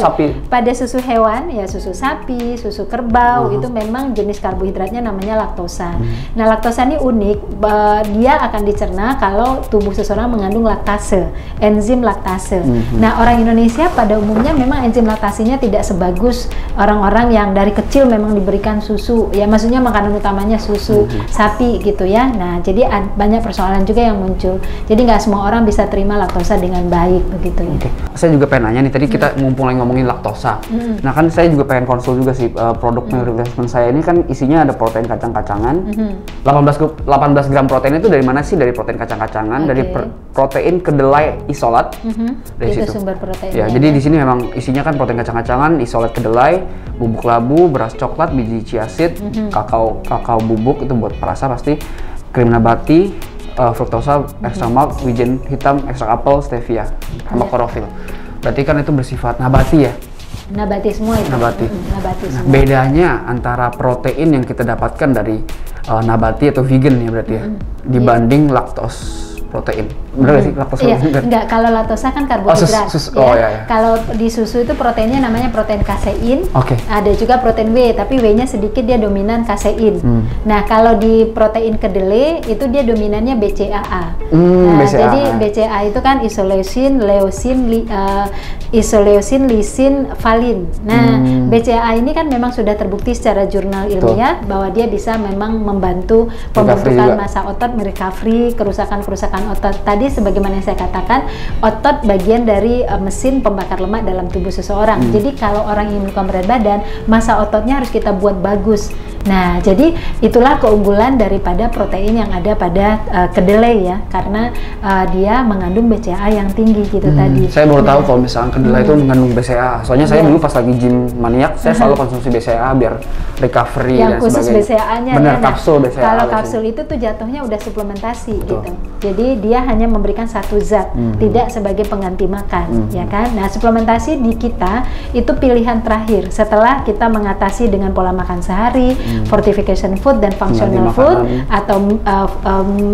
A: Sapi.
B: Pada susu hewan ya, susu sapi, susu kerbau itu memang jenis karbohidratnya namanya laktosa. Nah, laktosa ini unik, dia akan dicerna kalau tubuh seseorang mengandung laktase, enzim laktase. Nah, orang Indonesia pada umumnya memang enzim laktasinya tidak sebagus orang-orang yang dari kecil memang diberikan susu, ya maksudnya makanan utamanya susu sapi gitu ya. Nah, jadi banyak persoalan juga yang muncul. Jadi nggak semua orang bisa terima laktosa dengan baik begitu ya.
A: Saya juga pengen nanya nih, tadi kita mumpung lagi ngomongin laktosa. Nah, kan saya juga pengen konsul juga sih produk meal replacement saya ini kan isinya ada protein kacang-kacangan. 18 gram protein itu dari mana sih? Dari protein kacang-kacangan, dari protein kedelai isolat. Dari
B: itu
A: situ.
B: sumber protein.
A: Ya, jadi di sini memang isinya kan protein kacang-kacangan, isolat kedelai, bubuk labu, beras coklat, biji chia seed, kakao bubuk itu buat perasa pasti, krim nabati, fruktosa, ekstra malt, wijen hitam, ekstra apel, stevia, sama klorofil. Berarti kan itu bersifat nabati ya?
B: Nabati semua itu.
A: Nabati.
B: Nabati semua.
A: Bedanya antara protein yang kita dapatkan dari nabati atau vegan ya berarti ya, dibanding laktos protein. Bener nggak sih laktosa?
B: Iya, enggak. Kalau laktosa kan karbohidrat.
A: Iya.
B: Kalau di susu itu proteinnya namanya protein kasein.
A: Oke.
B: Ada juga protein whey, tapi whey-nya sedikit, dia dominan kasein. Nah, kalau di protein kedelai itu dia dominannya BCAA.
A: BCAA.
B: Jadi BCAA itu kan isoleucin, lisin, valin. Nah, BCAA ini kan memang sudah terbukti secara jurnal ilmiah bahwa dia bisa memang membantu pembentukan massa otot, recovery, kerusakan-kerusakan otot. Tadi sebagaimana yang saya katakan, otot bagian dari mesin pembakar lemak dalam tubuh seseorang. Jadi kalau orang ingin menurunkan berat badan, massa ototnya harus kita buat bagus. Nah, jadi itulah keunggulan daripada protein yang ada pada kedelai ya, karena dia mengandung BCAA yang tinggi gitu tadi.
A: Saya baru tahu kalau misalnya kedelai itu mengandung BCAA. Soalnya saya dulu pas lagi gym maniak, saya selalu konsumsi BCAA biar recovery
B: yang
A: dan
B: khusus
A: sebagainya.
B: BCAA-nya.
A: Benar,
B: ya,
A: kapsul BCAA.
B: Kalau kapsul itu tuh jatuhnya udah suplementasi gitu. Jadi dia hanya memberikan satu zat, tidak sebagai pengganti makan, ya kan? Nah, suplementasi di kita itu pilihan terakhir setelah kita mengatasi dengan pola makan sehari, fortification food dan functional food atau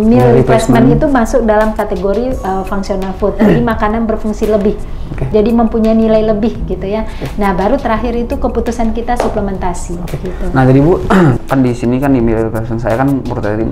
B: meal replacement itu masuk dalam kategori functional food. Jadi makanan berfungsi lebih. Jadi mempunyai nilai lebih gitu ya. Nah, baru terakhir itu keputusan kita suplementasi gitu.
A: Nah, jadi Bu, kan di sini kan di meal replacement saya kan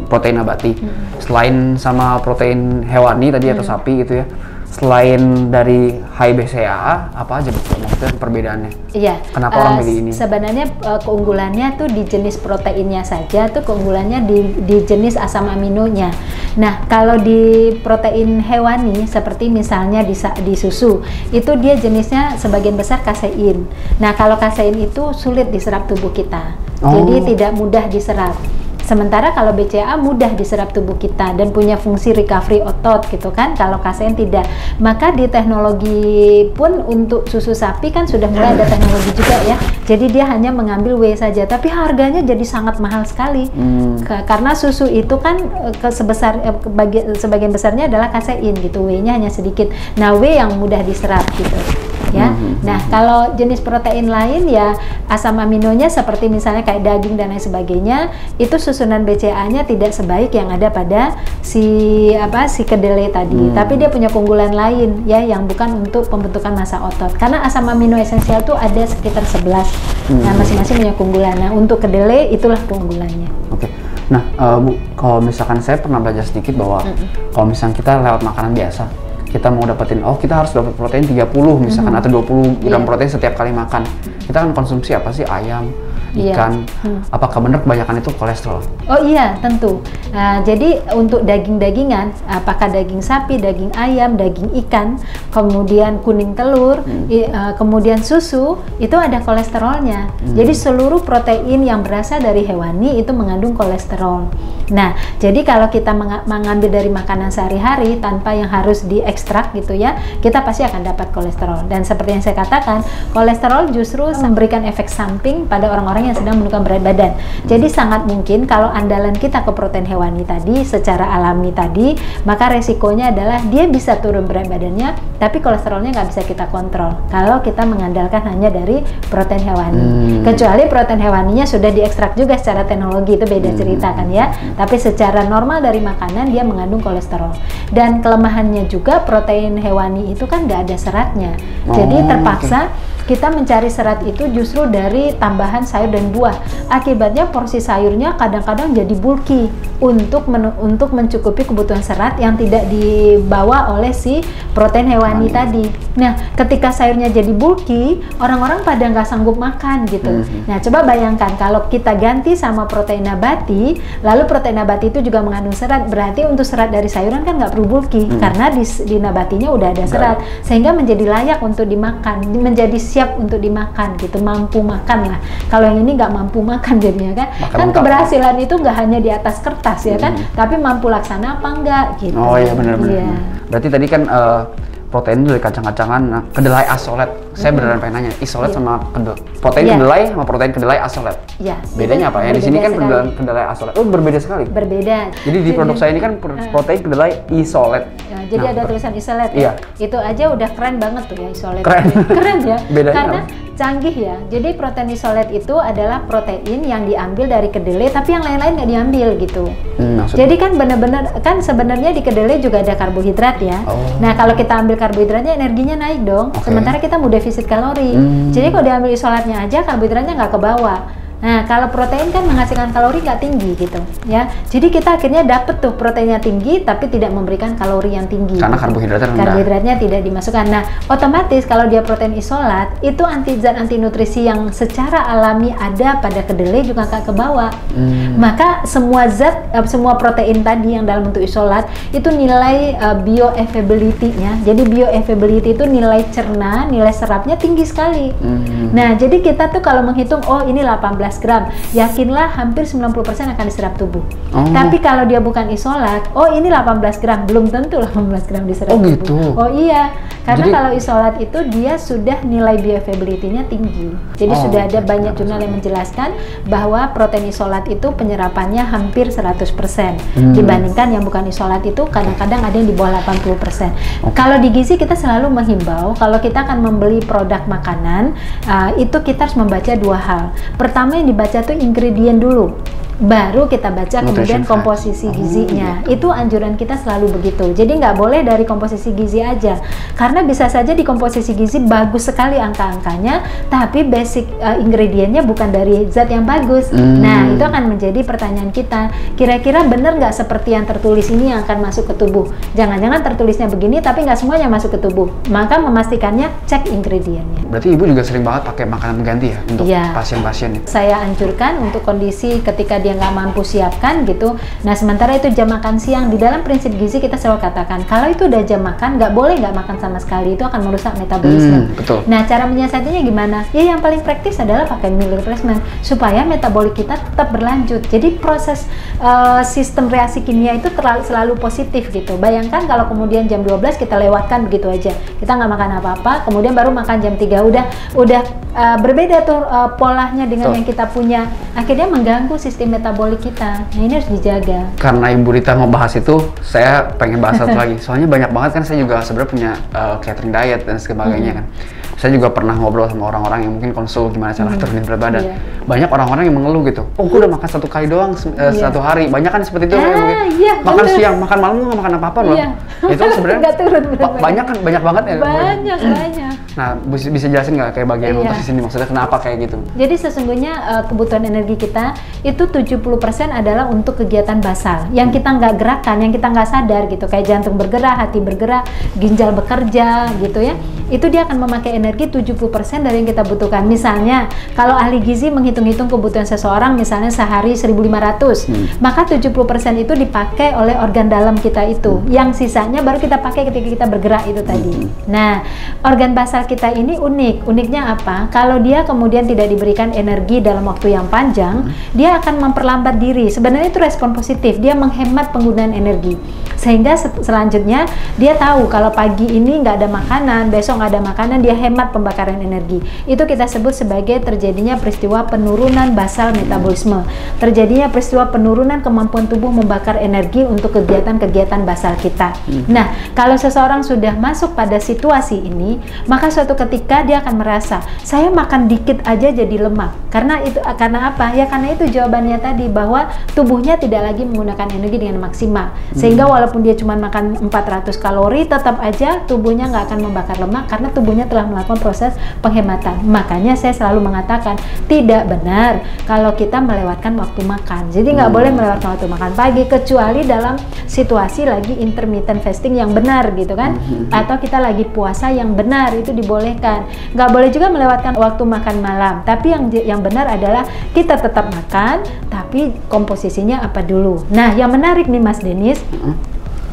A: protein nabati. Selain sama protein hewani tadi atau sapi gitu ya. Selain dari high BCAA, apa aja maksudnya perbedaannya?
B: Iya.
A: Kenapa orang pilih ini?
B: Sebenarnya keunggulannya tuh di jenis proteinnya saja, tuh keunggulannya di jenis asam aminonya. Nah, kalau di protein hewani seperti misalnya di susu, itu dia jenisnya sebagian besar kasein. Nah, kalau kasein itu sulit diserap tubuh kita, jadi tidak mudah diserap. Sementara kalau BCAA mudah diserap tubuh kita dan punya fungsi recovery otot gitu kan, kalau kasein tidak. Maka di teknologi pun untuk susu sapi kan sudah mulai ada teknologi juga ya. Jadi dia hanya mengambil whey saja, tapi harganya jadi sangat mahal sekali. Karena susu itu kan sebagian besarnya adalah kasein gitu, whey-nya hanya sedikit. Nah, whey yang mudah diserap gitu. Ya. Nah, kalau jenis protein lain ya asam aminonya seperti misalnya kayak daging dan lain sebagainya, itu susunan BCAA-nya tidak sebaik yang ada pada si kedelai tadi. Tapi dia punya keunggulan lain ya yang bukan untuk pembentukan massa otot. Karena asam amino esensial itu ada sekitar 11. Nah, masing-masing punya keunggulan. Nah, untuk kedelai itulah keunggulannya.
A: Oke. Nah, Bu, kalau misalkan saya pernah belajar sedikit bahwa kalau misalkan kita lewat makanan biasa, kita mau dapetin, kita harus dapat protein 30 misalkan atau 20 gram protein setiap kali makan. Kita kan konsumsi apa sih? Ayam, ikan. Apakah benar kebanyakan itu kolesterol?
B: Oh iya, tentu. Jadi untuk daging-dagingan, apakah daging sapi, daging ayam, daging ikan, kemudian kuning telur, kemudian susu, itu ada kolesterolnya. Jadi seluruh protein yang berasal dari hewani itu mengandung kolesterol. Nah, jadi kalau kita mengambil dari makanan sehari-hari tanpa yang harus diekstrak gitu ya, kita pasti akan dapat kolesterol. Dan seperti yang saya katakan, kolesterol justru memberikan efek samping pada orang-orang yang sedang menurunkan berat badan. Jadi sangat mungkin kalau andalan kita ke protein hewani tadi secara alami tadi, maka resikonya adalah dia bisa turun berat badannya, tapi kolesterolnya nggak bisa kita kontrol kalau kita mengandalkan hanya dari protein hewani. Kecuali protein hewaninya sudah diekstrak juga secara teknologi, itu beda cerita kan ya. Tapi secara normal dari makanan dia mengandung kolesterol. Dan kelemahannya juga protein hewani itu kan nggak ada seratnya. Jadi terpaksa kita mencari serat itu justru dari tambahan sayur dan buah. Akibatnya porsi sayurnya kadang-kadang jadi bulky untuk mencukupi kebutuhan serat yang tidak dibawa oleh si protein hewani tadi. Nah, ketika sayurnya jadi bulky, orang-orang pada nggak sanggup makan gitu. Nah, coba bayangkan kalau kita ganti sama protein nabati, lalu protein nabati itu juga mengandung serat, berarti untuk serat dari sayuran kan nggak perlu bulky, karena di nabatinya udah ada serat, sehingga menjadi layak untuk dimakan, menjadi siap untuk dimakan gitu, mampu makan lah. Kalau yang ini nggak mampu makan jadinya kan, kan keberhasilan itu nggak hanya di atas kertas ya kan, tapi mampu laksana apa enggak gitu.
A: Oh iya, benar-benar. Berarti tadi kan protein itu dari kacang-kacangan, kedelai asolet. Saya beneran pengen nanya, isolate
B: Iya.
A: sama protein
B: Iya.
A: kedelai sama protein kedelai isolate.
B: Ya,
A: Bedanya apa? Yang di sini
B: berbeda
A: kan
B: sekali.
A: kedelai isolate. Oh, berbeda sekali.
B: Berbeda.
A: Jadi di produk saya ini kan protein kedelai isolate.
B: Ya, jadi
A: Nah,
B: ada tulisan isolate.
A: Iya.
B: Itu aja udah keren banget tuh ya isolate.
A: Keren.
B: Keren ya.
A: Bedanya
B: Karena
A: apa?
B: canggih ya. Jadi protein isolate itu adalah protein yang diambil dari kedelai, tapi yang lain-lain nggak diambil gitu.
A: Maksudnya?
B: Jadi kan benar-benar kan sebenarnya di kedelai juga ada karbohidrat ya.
A: Oh.
B: Nah kalau kita ambil karbohidratnya energinya naik dong.
A: Oke.
B: Sementara kita mau defisit kalori. Jadi kalau diambil isolatnya aja karbohidratnya nggak ke bawah. Nah, kalau protein kan menghasilkan kalori nggak tinggi gitu, ya. Jadi kita akhirnya dapet tuh proteinnya tinggi, tapi tidak memberikan kalori yang tinggi.
A: Karena karbohidratnya rendah.
B: Karbohidratnya tidak dimasukkan. Nah, otomatis kalau dia protein isolat, itu zat anti nutrisi yang secara alami ada pada kedelai juga nggak ke bawah. Maka semua zat, semua protein tadi yang dalam bentuk isolat, itu nilai bioavailability-nya. Jadi bioavailability itu nilai cerna, nilai serapnya tinggi sekali. Nah, jadi kita tuh kalau menghitung, oh ini 18 gram, yakinlah hampir 90% akan diserap tubuh. Tapi kalau dia bukan isolat, oh ini 18 gram, belum tentu 18 gram diserap
A: Oh,
B: tubuh.
A: gitu.
B: Oh iya, karena
A: Jadi-
B: kalau isolat itu dia sudah nilai bioavailability-nya tinggi. Jadi sudah ada banyak jurnal yang menjelaskan bahwa protein isolat itu penyerapannya hampir 100%. Dibandingkan yang bukan isolat itu kadang-kadang ada yang di bawah 80%. Kalau di gizi kita selalu menghimbau kalau kita akan membeli produk makanan, itu kita harus membaca dua hal. Pertama yang dibaca tuh ingredient dulu, baru kita baca kemudian
A: Nutrition
B: komposisi gizinya. Itu anjuran kita selalu begitu. Jadi nggak boleh dari komposisi gizi aja, karena bisa saja di komposisi gizi bagus sekali angka-angkanya, tapi basic ingredientnya bukan dari zat yang bagus. Nah, itu akan menjadi pertanyaan kita. Kira-kira benar nggak seperti yang tertulis ini yang akan masuk ke tubuh? Jangan-jangan tertulisnya begini, tapi nggak semuanya masuk ke tubuh. Maka memastikannya cek ingredientnya.
A: Berarti ibu juga sering banget pakai makanan pengganti ya untuk
B: Iya.
A: pasien-pasien ya?
B: Saya anjurkan untuk kondisi ketika dia nggak mampu siapkan gitu. Nah, sementara itu jam makan siang, di dalam prinsip gizi kita selalu katakan kalau itu udah jam makan, nggak boleh nggak makan sama sekali, itu akan merusak metabolisme.
A: Betul.
B: Nah, cara menyiasatinya gimana? Ya yang paling praktis adalah pakai meal replacement supaya metabolik kita tetap berlanjut. Jadi proses sistem reaksi kimia itu selalu positif gitu. Bayangkan kalau kemudian jam 12 kita lewatkan begitu aja, kita nggak makan apa-apa, kemudian baru makan jam 3, udah berbeda tuh polanya dengan yang kita punya, akhirnya mengganggu sistem metabolik kita. Nah, ini harus dijaga.
A: Karena Ibu Rita mau bahas itu, saya pengen bahas satu lagi. Soalnya banyak banget kan, saya juga sebenarnya punya catering diet dan sebagainya kan. Saya juga pernah ngobrol sama orang-orang yang mungkin konsul gimana cara turunin berat badan.
B: Iya.
A: Banyak orang-orang yang mengeluh gitu. Oh, gue udah makan 1 kali doang satu hari. Banyak kan seperti itu. Mungkin
B: iya,
A: makan
B: bener.
A: siang, makan malam nggak makan apa-apa loh.
B: Iya.
A: Itu sebenarnya
B: Nggak turun berat badan.
A: banyak kan, banyak banget ya.
B: Banyak.
A: Nah, bisa jelasin nggak kayak bagian
B: Iya.
A: nutrisi ini maksudnya kenapa kayak gitu?
B: Jadi sesungguhnya kebutuhan energi kita itu 70% adalah untuk kegiatan basal yang kita nggak gerakan, yang kita nggak sadar gitu, kayak jantung bergerak, hati bergerak, ginjal bekerja gitu ya. Itu dia akan memakai energi 70% dari yang kita butuhkan. Misalnya kalau ahli gizi menghitung-hitung kebutuhan seseorang misalnya sehari 1.500, maka 70% itu dipakai oleh organ dalam kita itu. Yang sisanya baru kita pakai ketika kita bergerak itu tadi. Nah, organ basal kita ini unik. Uniknya apa? Kalau dia kemudian tidak diberikan energi dalam waktu yang panjang, dia akan memperlambat diri. Sebenarnya itu respon positif. Dia menghemat penggunaan energi. Sehingga selanjutnya dia tahu kalau pagi ini nggak ada makanan, besok nggak ada makanan, dia hemat pembakaran energi. Itu kita sebut sebagai terjadinya peristiwa penurunan basal metabolisme. Terjadinya peristiwa penurunan kemampuan tubuh membakar energi untuk kegiatan-kegiatan basal kita. Nah, kalau seseorang sudah masuk pada situasi ini, maka suatu ketika dia akan merasa, saya makan dikit aja jadi lemak. Karena apa? Ya karena itu jawabannya tadi, bahwa tubuhnya tidak lagi menggunakan energi dengan maksimal. Sehingga walaupun dia cuma makan 400 kalori, tetap aja tubuhnya nggak akan membakar lemak karena tubuhnya telah melakukan proses penghematan. Makanya saya selalu mengatakan tidak benar kalau kita melewatkan waktu makan. Jadi nggak boleh melewatkan waktu makan pagi, kecuali dalam situasi lagi intermittent fasting yang benar gitu kan, atau kita lagi puasa yang benar, itu dibolehkan. Nggak boleh juga melewatkan waktu makan malam. Tapi yang benar adalah kita tetap makan, tapi komposisinya apa dulu. Nah, yang menarik nih Mas Denis,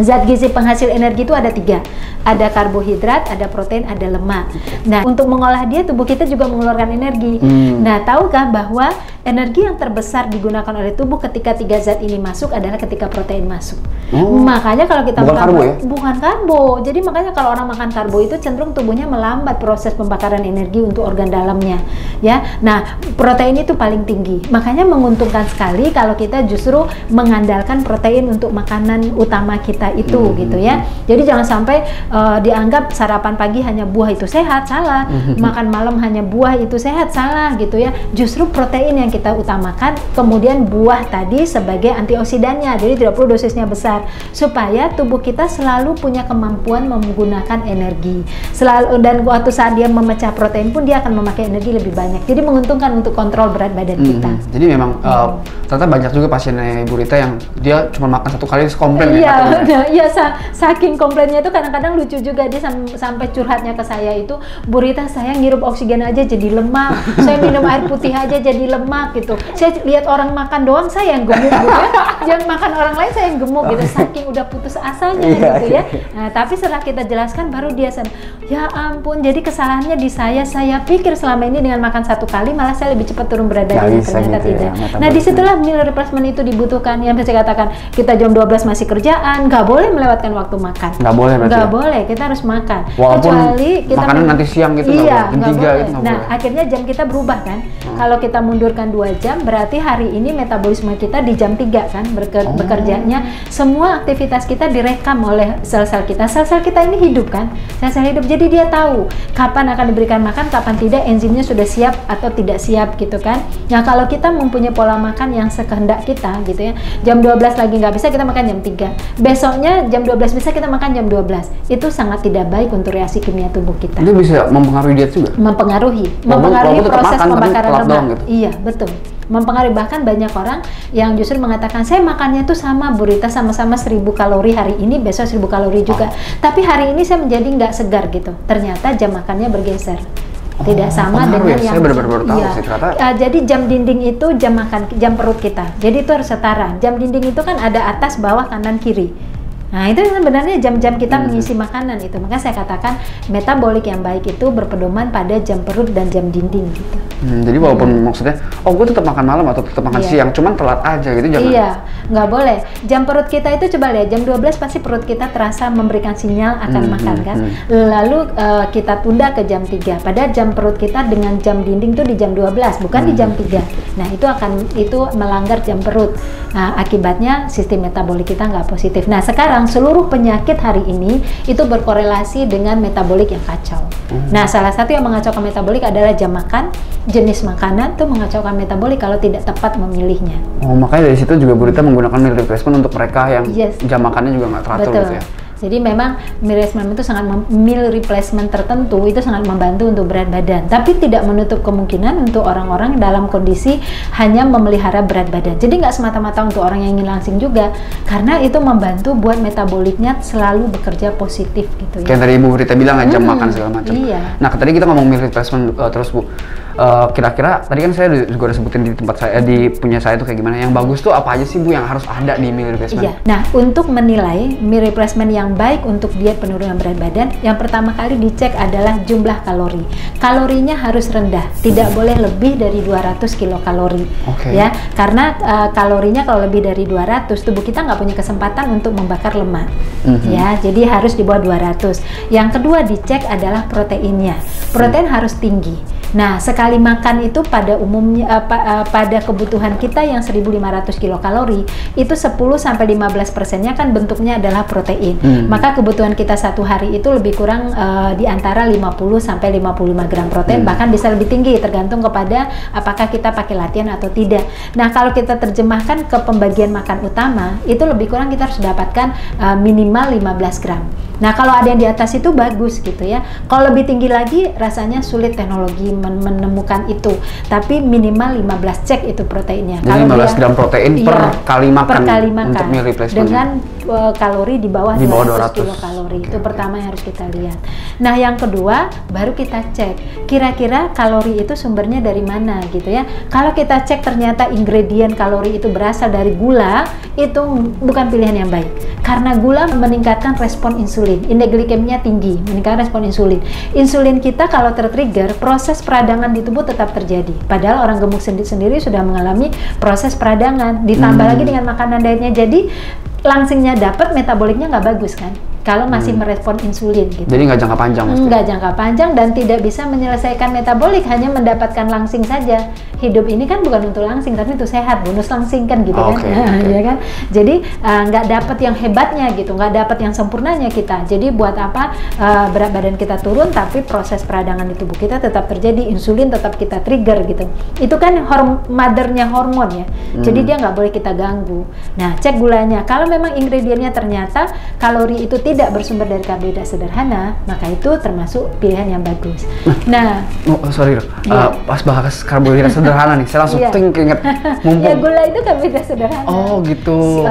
B: zat gizi penghasil energi itu ada 3. Ada karbohidrat, ada protein, ada lemak. Nah, untuk mengolah dia, tubuh kita juga mengeluarkan energi. Nah, tahukah bahwa energi yang terbesar digunakan oleh tubuh ketika 3 zat ini masuk adalah ketika protein masuk. Makanya kalau kita
A: bukan karbo ya?
B: Bukan karbo. Jadi makanya kalau orang makan karbo itu cenderung tubuhnya melambat proses pembakaran energi untuk organ dalamnya, ya. Nah, protein itu paling tinggi. Makanya menguntungkan sekali kalau kita justru mengandalkan protein untuk makanan utama kita itu, gitu ya. Jadi jangan sampai dianggap sarapan pagi hanya buah itu sehat, salah. Makan malam hanya buah itu sehat, salah, gitu ya. Justru protein yang kita utamakan, kemudian buah tadi sebagai antioksidannya. Jadi tidak perlu dosisnya besar, supaya tubuh kita selalu punya kemampuan menggunakan energi. Dan waktu saat dia memecah protein pun dia akan memakai energi lebih banyak. Jadi menguntungkan untuk kontrol berat badan kita.
A: Jadi memang ternyata banyak juga pasiennya Ibu Rita yang dia cuma makan 1 kali terus komplain
B: Iya, saking komplainnya itu kadang-kadang lucu juga, dia sampai curhatnya ke saya itu, Bu Rita, saya ngirup oksigen aja jadi lemak, saya minum air putih aja jadi lemak gitu. Saya lihat orang makan doang saya yang gemuk gitu ya. Jangan makan orang lain saya yang gemuk gitu. Saking udah putus asanya gitu ya. Nah, tapi setelah kita jelaskan baru dia ya ampun, jadi kesalahannya di saya. Saya pikir selama ini dengan makan 1 kali malah saya lebih cepat turun berat badannya, ternyata
A: gitu
B: tidak.
A: Ya,
B: nah, disitulah meal replacement itu dibutuhkan. Yang saya katakan, kita jam 12 masih kerjaan, nggak boleh melewatkan waktu makan.
A: Nggak boleh berarti.
B: Nggak boleh, kita harus makan.
A: Walaupun
B: kecuali kita
A: makanan nanti siang gitu,
B: iya,
A: nggak boleh. Jam 3 gitu,
B: nah, akhirnya jam kita berubah kan. Kalau kita mundurkan 2 jam, berarti hari ini metabolisme kita di jam 3 kan bekerjanya. Semua aktivitas kita direkam oleh sel-sel kita. Sel-sel kita ini hidup kan, sel-sel hidup. Jadi dia tahu kapan akan diberikan makan, kapan tidak, enzimnya sudah siap atau tidak siap gitu kan. Nah, kalau kita mempunyai pola makan yang sekehendak kita gitu ya, jam 12 lagi nggak bisa, kita makan jam 3. Besoknya jam 12 bisa, kita makan jam 12. Itu sangat tidak baik untuk reaksi kimia tubuh kita.
A: Itu bisa mempengaruhi diet juga?
B: Mempengaruhi proses pembakaran lemak. Gitu. Iya, betul. Mempengaruhi, bahkan banyak orang yang justru mengatakan, saya makannya tuh sama Bu Rita, sama-sama 1000 kalori hari ini, besok 1000 kalori juga. Tapi hari ini saya menjadi nggak segar gitu. Ternyata jam makannya bergeser. Tidak sama dengan yang
A: saya benar-benar tahu sih ternyata.
B: Jadi jam dinding itu jam perut kita. Jadi itu harus setara. Jam dinding itu kan ada atas, bawah, kanan, kiri. Nah, itu sebenarnya jam-jam kita mengisi makanan itu. Maka saya katakan metabolik yang baik itu berpedoman pada jam perut dan jam dinding gitu.
A: Jadi walaupun maksudnya, gue tetap makan malam atau tetap makan siang, cuman telat aja gitu, jangan.
B: Iya, nggak boleh. Jam perut kita itu coba lihat, jam 12 pasti perut kita terasa memberikan sinyal akan makan kan. Lalu kita tunda ke jam 3. Padahal jam perut kita dengan jam dinding tuh di jam 12, bukan di jam 3. Nah, itu melanggar jam perut. Nah, akibatnya sistem metabolik kita nggak positif. Nah, sekarang seluruh penyakit hari ini itu berkorelasi dengan metabolik yang kacau. Nah, salah satu yang mengacaukan metabolik adalah jam makan, jenis makanan tuh mengacaukan metabolik kalau tidak tepat memilihnya.
A: Makanya dari situ juga Bu Rita menggunakan meal replacement untuk mereka yang jam makannya juga nggak teratur gitu ya.
B: Jadi memang meal replacement tertentu itu sangat membantu untuk berat badan, tapi tidak menutup kemungkinan untuk orang-orang dalam kondisi hanya memelihara berat badan. Jadi nggak semata-mata untuk orang yang ingin langsing juga, karena itu membantu buat metaboliknya selalu bekerja positif gitu ya.
A: Kayak tadi Bu Rita bilang jam makan segala macam.
B: Iya.
A: Nah, tadi kita ngomong meal replacement terus Bu. Kira-kira tadi kan saya juga udah sebutin di tempat saya, di punya saya tuh kayak gimana. Yang bagus tuh apa aja sih Bu yang harus ada di meal replacement?
B: Iya. Nah, untuk menilai meal replacement yang baik untuk diet penurunan berat badan, yang pertama kali dicek adalah jumlah kalori. Kalorinya harus rendah, tidak boleh lebih dari 200 kilokalori. Ya, karena kalorinya kalau lebih dari 200, tubuh kita nggak punya kesempatan untuk membakar lemak. Ya, jadi harus di bawah 200. Yang kedua dicek adalah proteinnya. Protein harus tinggi. Nah, sekali makan itu pada umumnya pada kebutuhan kita yang 1500 kilokalori itu 10-15%-nya kan bentuknya adalah protein. Maka kebutuhan kita satu hari itu lebih kurang di antara 50-55 gram protein, bahkan bisa lebih tinggi tergantung kepada apakah kita pakai latihan atau tidak. Nah, kalau kita terjemahkan ke pembagian makan utama, itu lebih kurang kita harus dapatkan minimal 15 gram. Nah, kalau ada yang di atas itu bagus gitu ya. Kalau lebih tinggi lagi rasanya sulit teknologi menemukan itu. Tapi minimal 15 cek itu proteinnya.
A: Jadi 15 gram protein per kali makan untuk meal replacement.
B: Dengan kalori di bawah 200 kilokalori. Itu pertama yang harus kita lihat. Nah, yang kedua baru kita cek kira-kira kalori itu sumbernya dari mana gitu ya. Kalau kita cek ternyata ingredient kalori itu berasal dari gula, itu bukan pilihan yang baik. Karena gula meningkatkan respon insulin. insulin, indeks glikemia tinggi, meningkatkan respon insulin. Insulin kita kalau tertrigger, proses peradangan di tubuh tetap terjadi. Padahal orang gemuk sendiri sudah mengalami proses peradangan, ditambah lagi dengan makanan dietnya, jadi langsingnya dapat, metaboliknya nggak bagus kan? Kalau masih merespon insulin gitu.
A: Jadi nggak jangka panjang?
B: Nggak jangka panjang dan tidak bisa menyelesaikan metabolik, hanya mendapatkan langsing saja. Hidup ini kan bukan untuk langsing, tapi untuk sehat, bonus langsing kan gitu kan. Ya kan? Jadi nggak dapat yang hebatnya gitu, nggak dapat yang sempurnanya kita. Jadi buat apa berat badan kita turun, tapi proses peradangan di tubuh kita tetap terjadi, insulin tetap kita trigger gitu. Itu kan mothernya hormon ya. Jadi dia nggak boleh kita ganggu. Nah, cek gulanya. Kalau memang ingredientnya ternyata kalori itu tidak bersumber dari karbohidrat sederhana, maka itu termasuk pilihan yang bagus. Nah,
A: sorry dok, pas bahas karbohidrat sederhana nih, saya langsung inget mumpung.
B: Ya, gula itu karbohidrat sederhana.
A: Oh gitu.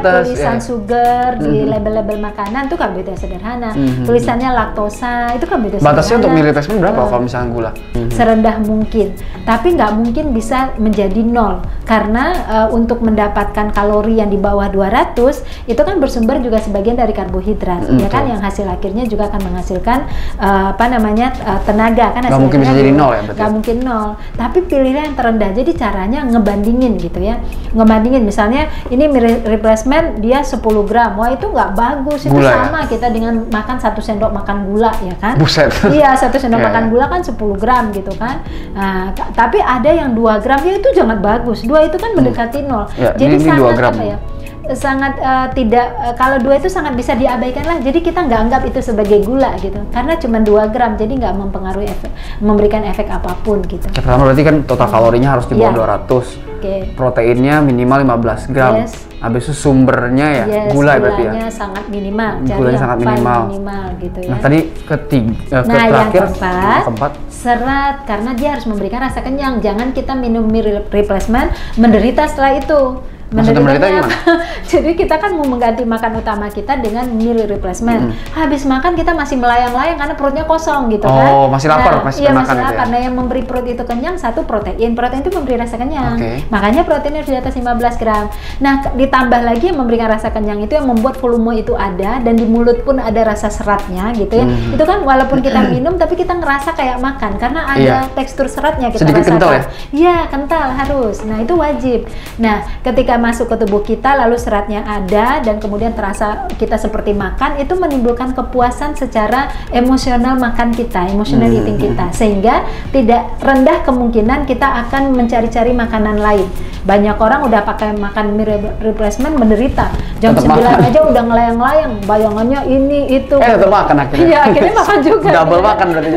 B: Tulisan sugar di label-label makanan itu karbohidrat sederhana. Tulisannya laktosa itu karbohidrat sederhana.
A: Batasnya untuk meal replacement berapa kalau misalnya gula?
B: Serendah mungkin, tapi nggak mungkin bisa menjadi 0 karena untuk mendapatkan kalori yang di bawah 200 itu kan bersumber juga sebagian dari karbohidrat. Ya kan, yang hasil akhirnya juga akan menghasilkan tenaga kan.
A: Nggak mungkin bisa jadi 0 ya berarti?
B: Nggak mungkin 0, tapi pilihlah yang terendah. Jadi caranya ngebandingin gitu ya, ngebandingin misalnya ini meal replacement dia 10 gram, wah itu nggak bagus, itu
A: gula,
B: sama kita dengan makan 1 sendok makan gula ya kan.
A: Buset.
B: Iya, 1 sendok makan gula kan 10 gram gitu kan. Nah, tapi ada yang 2 gram ya itu jangan bagus, 2 itu kan mendekati 0. Jadi
A: ini
B: sangat
A: 2 gram.
B: apa ya, sangat tidak, kalau 2 itu sangat bisa diabaikan lah. Jadi kita nggak anggap itu sebagai gula gitu, karena cuma 2 gram, jadi nggak mempengaruhi memberikan efek apapun gitu.
A: Yang pertama berarti kan total kalorinya harus di bawah 200. Proteinnya minimal 15 gram. Habis itu sumbernya ya gula berarti ya.
B: Gulanya sangat minimal.
A: Gulanya sangat minimal
B: gitu ya.
A: Nah tadi terakhir,
B: yang keempat, serat, karena dia harus memberikan rasa kenyang. Jangan kita minum meal replacement menderita setelah itu.
A: Menderita gimana?
B: Jadi kita kan mau mengganti makan utama kita dengan meal replacement. Habis makan kita masih melayang-layang karena perutnya kosong gitu kan.
A: Oh, masih lapar, masih
B: lapar. Karena yang memberi perut itu kenyang, satu protein. Protein itu memberi rasa kenyang. Makanya proteinnya harus di atas 15 gram. Nah, ditambah lagi yang memberikan rasa kenyang itu yang membuat volume itu ada, dan di mulut pun ada rasa seratnya gitu ya. Itu kan walaupun kita minum tapi kita ngerasa kayak makan karena ada tekstur seratnya kita
A: sedikit
B: rasakan.
A: Kental ya?
B: Iya, kental harus. Nah, itu wajib. Nah, ketika masuk ke tubuh kita lalu seratnya ada dan kemudian terasa kita seperti makan, itu menimbulkan kepuasan secara emosional makan kita, emotional eating kita, sehingga tidak rendah kemungkinan kita akan mencari-cari makanan lain. Banyak orang udah pakai makan meal replacement menderita, jam 9 aja udah ngelayang-layang, bayangannya ini itu.
A: Tetap makan akhirnya.
B: Iya, akhirnya makan juga.
A: Double makan berarti.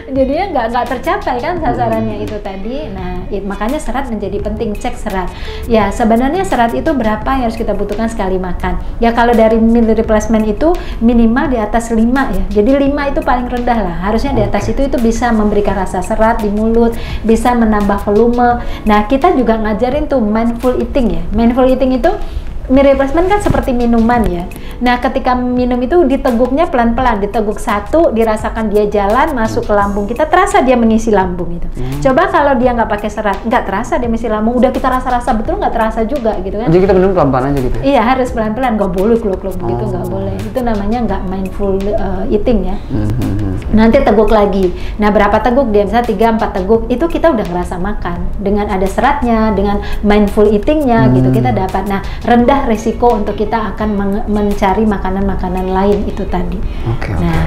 B: Jadinya nggak tercapai kan sasarannya itu tadi. Nah, makanya serat menjadi penting, cek serat. Ya, sebenarnya serat itu berapa yang harus kita butuhkan sekali makan. Ya kalau dari meal replacement itu minimal di atas 5 ya. Jadi 5 itu paling rendah lah. Harusnya di atas itu bisa memberikan rasa serat di mulut, bisa menambah volume. Nah, kita juga ngajarin tuh mindful eating ya. Mindful eating itu meal replacement kan seperti minuman ya. Nah, ketika minum itu diteguknya pelan-pelan, diteguk satu, dirasakan dia jalan masuk ke lambung kita, terasa dia mengisi lambung itu. Coba kalau dia nggak pakai serat, nggak terasa dia mengisi lambung. Udah kita rasa-rasa betul nggak terasa juga gitu kan?
A: Jadi kita minum pelan-pelan aja gitu.
B: Iya, harus pelan-pelan, nggak boleh kluk-kluk begitu, nggak boleh. Itu namanya nggak mindful eating ya. Nanti teguk lagi. Nah, berapa teguk dia? Misalnya 3-4 teguk, itu kita udah ngerasa makan. Dengan ada seratnya, dengan mindful eatingnya gitu kita dapat. Nah, rendah resiko untuk kita akan mencari makanan-makanan lain itu tadi.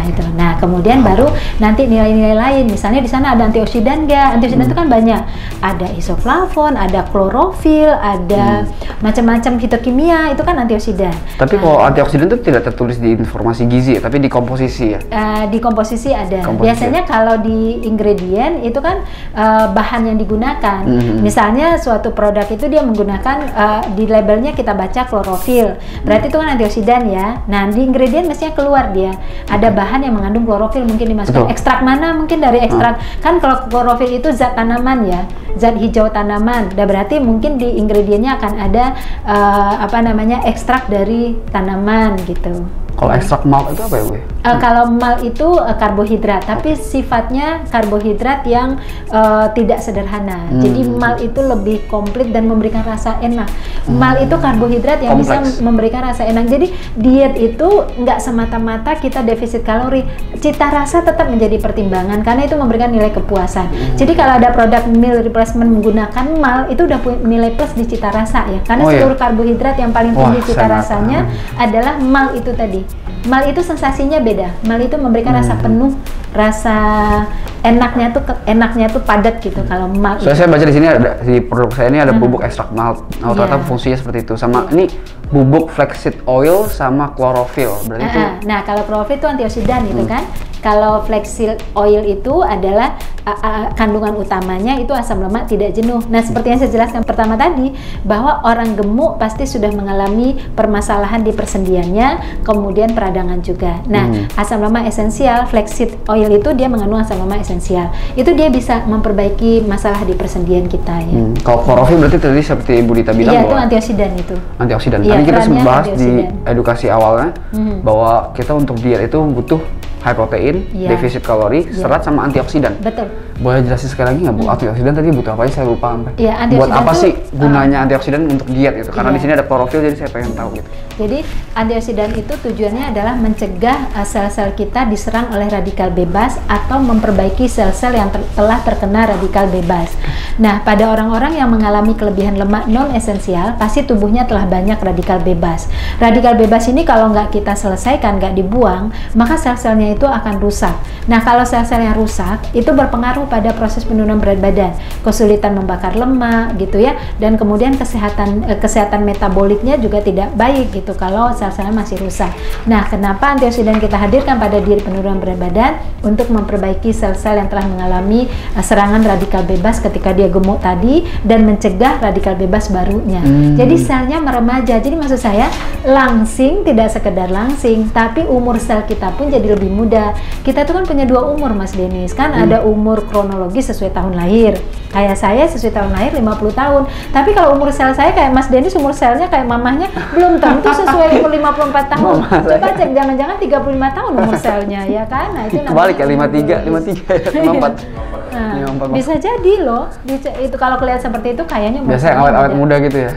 B: Itu. Nah, kemudian baru nanti nilai-nilai lain. Misalnya di sana ada antioksidan nggak? Antioksidan itu kan banyak. Ada isoflavon, ada klorofil, ada macam-macam fitokimia, itu kan antioksidan.
A: Tapi kalau antioksidan itu tidak tertulis di informasi gizi, tapi di komposisi ya?
B: Di komposisi ada. Biasanya kalau di ingredient itu kan bahan yang digunakan. Misalnya suatu produk itu dia menggunakan di labelnya kita baca klorofil, berarti itu kan antioksidan ya. Nah, di ingredient mestinya keluar dia ada bahan yang mengandung klorofil, mungkin dimasukkan ekstrak mana, mungkin dari ekstrak kan kalau klorofil itu zat tanaman ya, zat hijau tanaman. Nah, berarti mungkin di ingredientnya akan ada ekstrak dari tanaman gitu.
A: Kalau ekstrak malt itu apa ya, Bu?
B: Kalau malt itu karbohidrat, tapi sifatnya karbohidrat yang tidak sederhana. Jadi malt itu lebih komplit dan memberikan rasa enak. Malt itu karbohidrat yang bisa memberikan rasa enak. Jadi diet itu nggak semata-mata kita defisit kalori, cita rasa tetap menjadi pertimbangan karena itu memberikan nilai kepuasan. Jadi kalau ada produk meal replacement menggunakan malt itu udah punya nilai plus di cita rasa ya, karena seluruh karbohidrat yang paling tinggi cita rasanya adalah malt itu tadi. Malt itu sensasinya beda. Malt itu memberikan rasa penuh, rasa enaknya tuh padat gitu kalau malt.
A: Saya baca di sini ada di produk saya ini ada bubuk ekstrak malt. Ternyata fungsinya seperti itu. Sama ini bubuk flaxseed oil sama klorofil. Berarti itu.
B: Nah, kalau klorofil itu antioksidan gitu kan. Kalau flaxseed oil itu adalah kandungan utamanya itu asam lemak tidak jenuh. Nah, seperti yang saya jelaskan pertama tadi, bahwa orang gemuk pasti sudah mengalami permasalahan di persendiannya, kemudian peradangan juga. Nah, asam lemak esensial, flaxseed oil itu dia mengandung asam lemak esensial. Itu dia bisa memperbaiki masalah di persendian kita ya.
A: Kalau klorofil berarti tadi seperti Bu Dita bilang
B: bahwa itu antioksidan itu.
A: Antioksidan. Tadi kita sempat bahas di edukasi awalnya bahwa kita untuk diet itu butuh high protein, defisit kalori, serat sama antioksidan.
B: Betul.
A: Boleh jelasin sekali lagi nggak Bu? Antioksidan tadi butuh apa sih? Saya lupa sampai.
B: Ya,
A: buat apa sih gunanya antioksidan untuk diet gitu? Karena di sini ada klorofil, jadi saya pengen tahu gitu.
B: Jadi antioksidan itu tujuannya adalah mencegah sel-sel kita diserang oleh radikal bebas atau memperbaiki sel-sel yang telah terkena radikal bebas. Nah, pada orang-orang yang mengalami kelebihan lemak non esensial, pasti tubuhnya telah banyak radikal bebas. Radikal bebas ini kalau nggak kita selesaikan, nggak dibuang, maka sel-selnya itu akan rusak. Nah, kalau sel-sel yang rusak itu berpengaruh pada proses penurunan berat badan, kesulitan membakar lemak gitu ya, dan kemudian kesehatan metaboliknya juga tidak baik gitu kalau sel-selnya masih rusak. Nah, kenapa antioksidan kita hadirkan pada diri penurunan berat badan? Untuk memperbaiki sel-sel yang telah mengalami serangan radikal bebas ketika dia gemuk tadi dan mencegah radikal bebas barunya. Jadi selnya meremaja. Jadi maksud saya langsing tidak sekedar langsing, tapi umur sel kita pun jadi lebih muda. Kita tuh kan punya 2 umur Mas Denis, kan ada umur kronologis sesuai tahun lahir. Kayak saya sesuai tahun lahir 50 tahun. Tapi kalau umur sel saya kayak Mas Denis, umur selnya kayak mamahnya belum tentu sesuai umur 54 tahun. Coba cek, jangan-jangan 35 tahun umur selnya ya kan. Nah, itu
A: kebalik ya, 53, 54.
B: Nah, bisa jadi loh. Itu kalau kelihatan seperti itu kayaknya
A: biasanya awet-awet muda gitu ya.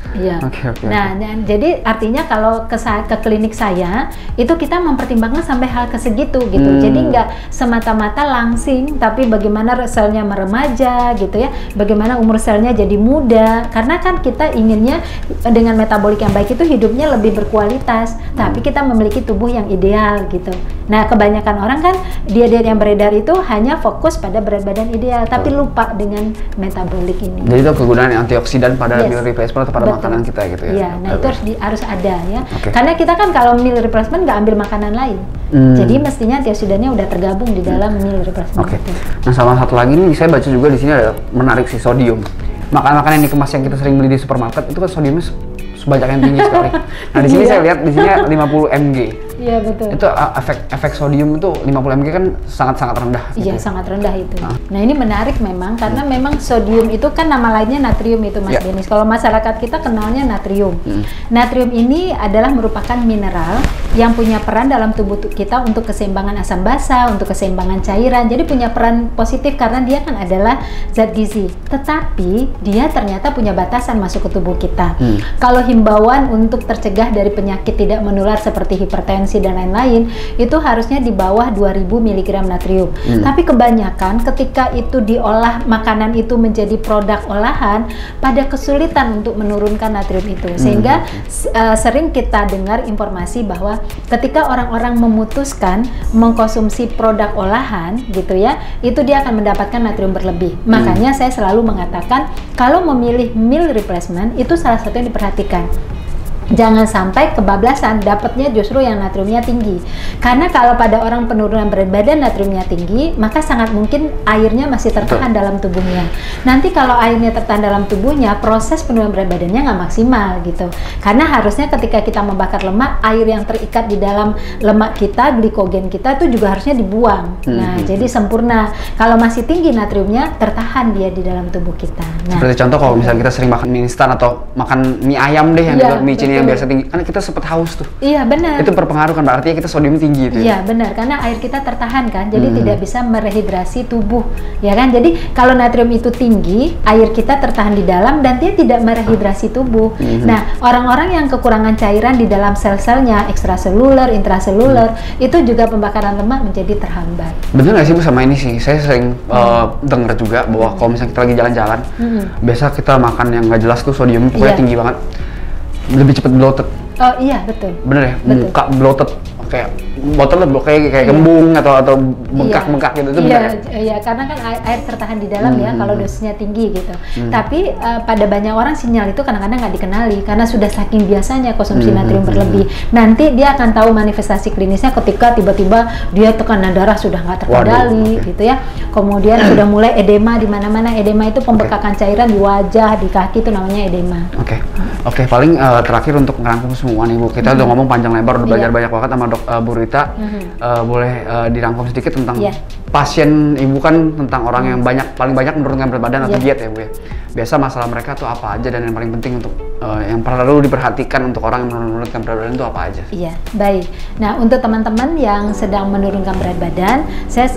B: Iya. Nah, dan jadi artinya kalau ke klinik saya itu kita mempertimbangkan sampai hal segitu gitu. Jadi nggak semata-mata langsing, tapi bagaimana selnya meremaja gitu ya. Bagaimana umur selnya jadi muda. Karena kan kita inginnya dengan metabolik yang baik itu hidupnya lebih berkualitas. Tapi kita memiliki tubuh yang ideal gitu. Nah, kebanyakan orang kan diet yang beredar itu hanya fokus pada berat badan ideal, tapi lupa dengan metabolik ini.
A: Jadi itu kegunaan antioksidan pada meal replacement atau pada makanan kita gitu ya?
B: Iya, nah itu harus ada ya. Karena kita kan kalau meal replacement nggak ambil makanan lain. Jadi mestinya antioksidannya udah tergabung di dalam meal replacement.
A: Nah, sama satu lagi nih, saya baca juga di sini ada menarik sih, sodium. Makanan-makanan yang dikemas yang kita sering beli di supermarket itu kan sodiumnya sebanyak yang tinggi sekali. Nah, di sini saya lihat di sini 50 mg.
B: Iya, betul.
A: Itu efek sodium itu 50 mg kan sangat-sangat rendah.
B: Iya, sangat rendah itu. Nah, ini menarik memang karena memang sodium itu kan nama lainnya natrium itu Mas Denis. Kalau masyarakat kita kenalnya natrium. Natrium ini adalah merupakan mineral yang punya peran dalam tubuh kita untuk keseimbangan asam basa, untuk keseimbangan cairan. Jadi punya peran positif karena dia kan adalah zat gizi. Tetapi dia ternyata punya batasan masuk ke tubuh kita. Kalau himbauan untuk tercegah dari penyakit tidak menular seperti hipertensi dan lain-lain itu harusnya di bawah 2000 mg natrium. Tapi kebanyakan ketika itu diolah makanan itu menjadi produk olahan pada kesulitan untuk menurunkan natrium itu. Sehingga sering kita dengar informasi bahwa ketika orang-orang memutuskan mengkonsumsi produk olahan gitu ya, itu dia akan mendapatkan natrium berlebih. Makanya saya selalu mengatakan kalau memilih meal replacement itu salah satu yang diperhatikan. Jangan sampai kebablasan dapatnya justru yang natriumnya tinggi. Karena kalau pada orang penurunan berat badan natriumnya tinggi, maka sangat mungkin airnya masih tertahan dalam tubuhnya. Nanti kalau airnya tertahan dalam tubuhnya, proses penurunan berat badannya nggak maksimal gitu. Karena harusnya ketika kita membakar lemak, air yang terikat di dalam lemak kita, glikogen kita itu juga harusnya dibuang. Nah, jadi sempurna. Kalau masih tinggi natriumnya, tertahan dia di dalam tubuh kita. Nah,
A: seperti contoh kalau misalnya kita sering makan mie instan atau makan mie ayam deh yang micin yang biasa tinggi, kan kita sempat haus tuh.
B: Iya benar.
A: Itu berpengaruh kan, artinya kita sodium tinggi itu.
B: Iya benar, karena air kita tertahan kan, jadi tidak bisa merehidrasi tubuh, ya kan? Jadi kalau natrium itu tinggi, air kita tertahan di dalam dan dia tidak merehidrasi tubuh. Nah, orang-orang yang kekurangan cairan di dalam sel-selnya, ekstraseluler, intraseluler, itu juga pembakaran lemak menjadi terhambat.
A: Bener nggak sih Bu sama ini sih? Saya sering dengar juga bahwa kalau misalnya kita lagi jalan-jalan, biasa kita makan yang nggak jelas tuh sodium pokoknya tinggi banget, lebih cepat bloated.
B: Oh iya betul.
A: Bener ya,
B: betul.
A: muka bloated kayak botol kayak kembung atau bengkak-bengkak gitu, itu benar.
B: Iya, karena kan air tertahan di dalam ya kalau dosisnya tinggi gitu. Tapi pada banyak orang sinyal itu kadang-kadang nggak dikenali karena sudah saking biasanya konsumsi natrium berlebih. Nanti dia akan tahu manifestasi klinisnya ketika tiba-tiba dia tekanan darah sudah nggak terkendali gitu ya. Kemudian sudah mulai edema di mana-mana. Edema itu pembekakan cairan di wajah, di kaki, itu namanya edema.
A: Oke, paling terakhir untuk merangkum semua nih Bu, kita udah ngomong panjang lebar, udah belajar banyak banget sama Bu Rita. Boleh dirangkum sedikit tentang pasien Ibu kan tentang orang yang paling banyak menurunkan berat badan atau diet ya Bu ya. Biasa masalah mereka tuh apa aja dan yang paling penting untuk yang perlu diperhatikan untuk orang yang menurunkan berat badan itu apa aja? Iya,
B: baik. Nah, untuk teman-teman yang sedang menurunkan berat badan,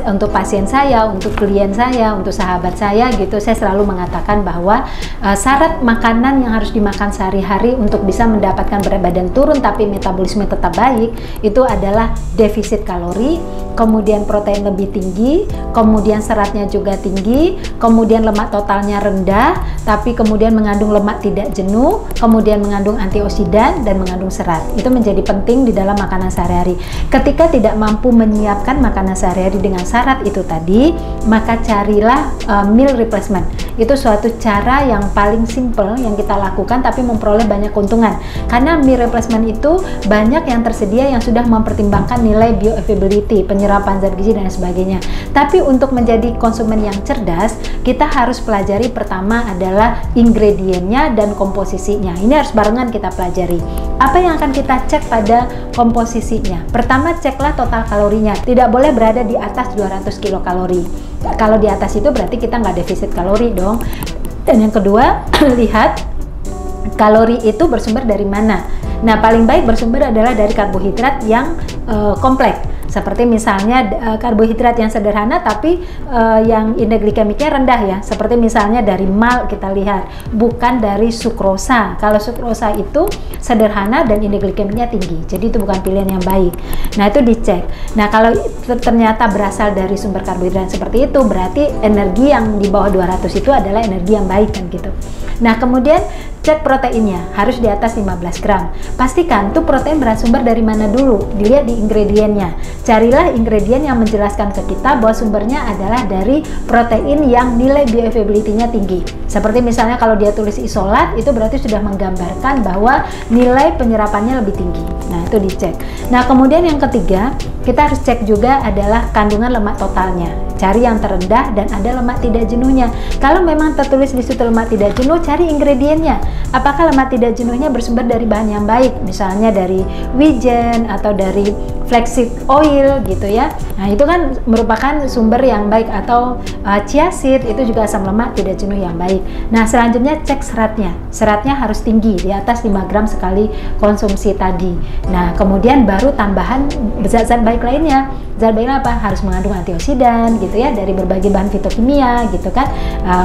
B: untuk pasien saya, untuk klien saya, untuk sahabat saya gitu, saya selalu mengatakan bahwa syarat makanan yang harus dimakan sehari-hari untuk bisa mendapatkan berat badan turun tapi metabolisme tetap baik itu adalah defisit kalori, kemudian protein lebih tinggi, kemudian seratnya juga tinggi, kemudian lemak totalnya rendah, tapi kemudian mengandung lemak tidak jenuh, kemudian mengandung antioksidan dan mengandung serat. Itu menjadi penting di dalam makanan sehari-hari. Ketika tidak mampu menyiapkan makanan sehari-hari dengan syarat itu tadi, maka carilah meal replacement. Itu suatu cara yang paling simple yang kita lakukan tapi memperoleh banyak keuntungan. Karena meal replacement itu banyak yang tersedia yang sudah mempertimbangkan nilai bioavailability, penyerapan zat gizi dan sebagainya. Tapi untuk menjadi konsumen yang cerdas, kita harus pelajari pertama adalah ingredientnya dan komposisinya. Ini harus barengan kita pelajari. Apa yang akan kita cek pada komposisinya? Pertama, ceklah total kalorinya. Tidak boleh berada di atas 200 kilokalori. Kalau di atas itu berarti kita nggak defisit kalori dong. Dan yang kedua, lihat kalori itu bersumber dari mana. Nah, paling baik bersumber adalah dari karbohidrat yang kompleks. Seperti misalnya karbohidrat yang sederhana tapi yang indeks glikemiknya rendah ya. Seperti misalnya dari malt kita lihat, bukan dari sukrosa. Kalau sukrosa itu sederhana dan indeks glikemiknya tinggi. Jadi itu bukan pilihan yang baik. Nah, itu dicek. Nah, kalau ternyata berasal dari sumber karbohidrat seperti itu, berarti energi yang di bawah 200 itu adalah energi yang baik kan gitu. Nah, kemudian cek proteinnya, harus di atas 15 gram. Pastikan tuh protein bersumber dari mana dulu, dilihat di ingredientnya. Carilah ingredient yang menjelaskan ke kita bahwa sumbernya adalah dari protein yang nilai bioavailability-nya tinggi. Seperti misalnya kalau dia tulis isolat, itu berarti sudah menggambarkan bahwa nilai penyerapannya lebih tinggi. Nah, itu dicek. Nah, kemudian yang ketiga, kita harus cek juga adalah kandungan lemak totalnya. Cari yang terendah dan ada lemak tidak jenuhnya. Kalau memang tertulis di situ lemak tidak jenuh, cari ingredientnya. Apakah lemak tidak jenuhnya bersumber dari bahan yang baik, misalnya dari wijen atau dari flaxseed oil gitu ya. Nah, itu kan merupakan sumber yang baik, atau chia seed itu juga asam lemak tidak jenuh yang baik. Nah, selanjutnya cek seratnya. Seratnya harus tinggi, di atas 5 gram sekali konsumsi tadi. Nah, kemudian baru tambahan zat-zat baik lainnya. Zat baiknya apa? Harus mengandung antioksidan gitu ya, dari berbagai bahan fitokimia gitu kan,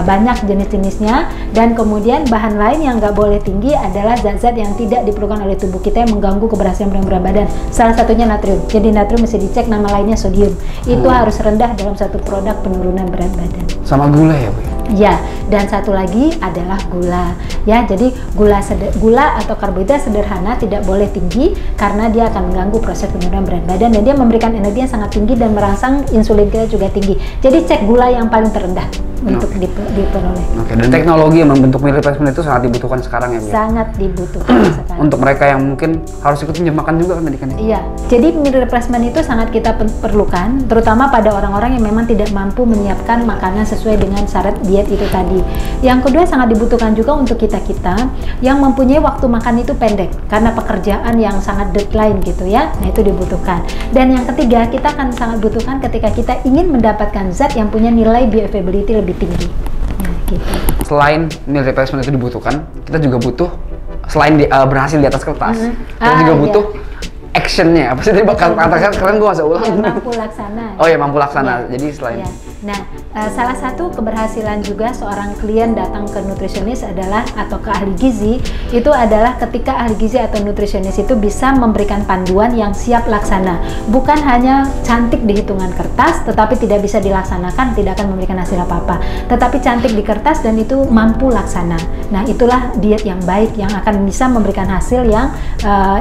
B: banyak jenis-jenisnya. Dan kemudian bahan lain yang nggak boleh tinggi adalah zat-zat yang tidak diperlukan oleh tubuh kita yang mengganggu keberhasilan berat badan. Salah satunya natrium. Jadi natrium mesti dicek, nama lainnya sodium. Itu harus rendah dalam satu produk penurunan berat badan.
A: Sama gula ya Bu?
B: Ya, dan satu lagi adalah gula. Ya, jadi gula atau karbohidrat sederhana tidak boleh tinggi karena dia akan mengganggu proses penurunan berat badan dan dia memberikan energi yang sangat tinggi dan merangsang insulin kita juga tinggi. Jadi cek gula yang paling terendah untuk diperoleh.
A: Oke, dan teknologi yang membentuk meal replacement itu sangat dibutuhkan sekarang ya Bu?
B: Sangat dibutuhkan sekarang.
A: Untuk mereka yang mungkin harus ikut menjam makan juga kan tadi kan?
B: Iya, jadi meal replacement itu sangat kita perlukan, terutama pada orang-orang yang memang tidak mampu menyiapkan makanan sesuai dengan syarat diet itu tadi. Yang kedua sangat dibutuhkan juga untuk kita-kita yang mempunyai waktu makan itu pendek karena pekerjaan yang sangat deadline gitu ya. Nah, itu dibutuhkan. Dan yang ketiga, kita akan sangat butuhkan ketika kita ingin mendapatkan zat yang punya nilai bioavailability lebih tinggi. Nah, gitu.
A: Selain meal replacement itu dibutuhkan, kita juga butuh selain berhasil di atas kertas, kita juga butuh actionnya. Apa sih tadi katakan keren, gue nggak usah ulang.
B: Ya, mampu laksana.
A: Oh ya, mampu laksana. Jadi selain
B: Nah, salah satu keberhasilan juga seorang klien datang ke nutrisionis adalah, atau ke ahli gizi, itu adalah ketika ahli gizi atau nutrisionis itu bisa memberikan panduan yang siap laksana. Bukan hanya cantik di hitungan kertas, tetapi tidak bisa dilaksanakan, tidak akan memberikan hasil apa-apa. Tetapi cantik di kertas dan itu mampu laksana. Nah, itulah diet yang baik yang akan bisa memberikan hasil yang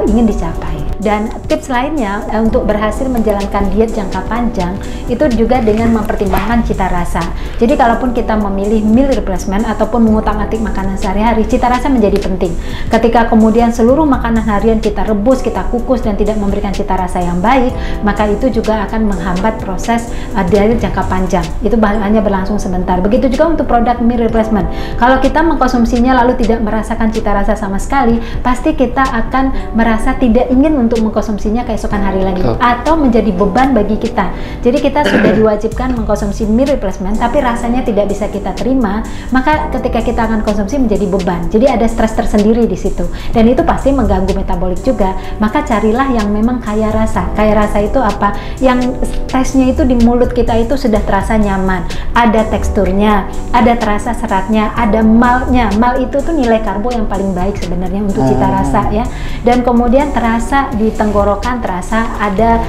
B: ingin dicapai. Dan tips lainnya untuk berhasil menjalankan diet jangka panjang itu juga dengan mempertimbangkan cita rasa. Jadi kalaupun kita memilih meal replacement ataupun mengutak-atik makanan sehari-hari, cita rasa menjadi penting. Ketika kemudian seluruh makanan harian kita rebus, kita kukus dan tidak memberikan cita rasa yang baik, maka itu juga akan menghambat proses diet jangka panjang. Itu hanya berlangsung sebentar. Begitu juga untuk produk meal replacement. Kalau kita mengkonsumsinya lalu tidak merasakan cita rasa sama sekali, pasti kita akan merasa tidak ingin untuk mengkonsumsinya keesokan hari lagi, atau menjadi beban bagi kita. Jadi kita sudah diwajibkan mengkonsumsi meal replacement, tapi rasanya tidak bisa kita terima, maka ketika kita akan konsumsi menjadi beban. Jadi ada stres tersendiri di situ, dan itu pasti mengganggu metabolik juga. Maka carilah yang memang kaya rasa. Kaya rasa itu apa? Yang tesnya itu di mulut kita itu sudah terasa nyaman, ada teksturnya, ada terasa seratnya, ada maltnya. Mal itu tuh nilai karbo yang paling baik sebenarnya untuk cita rasa ya. Dan kemudian terasa di tenggorokan, terasa ada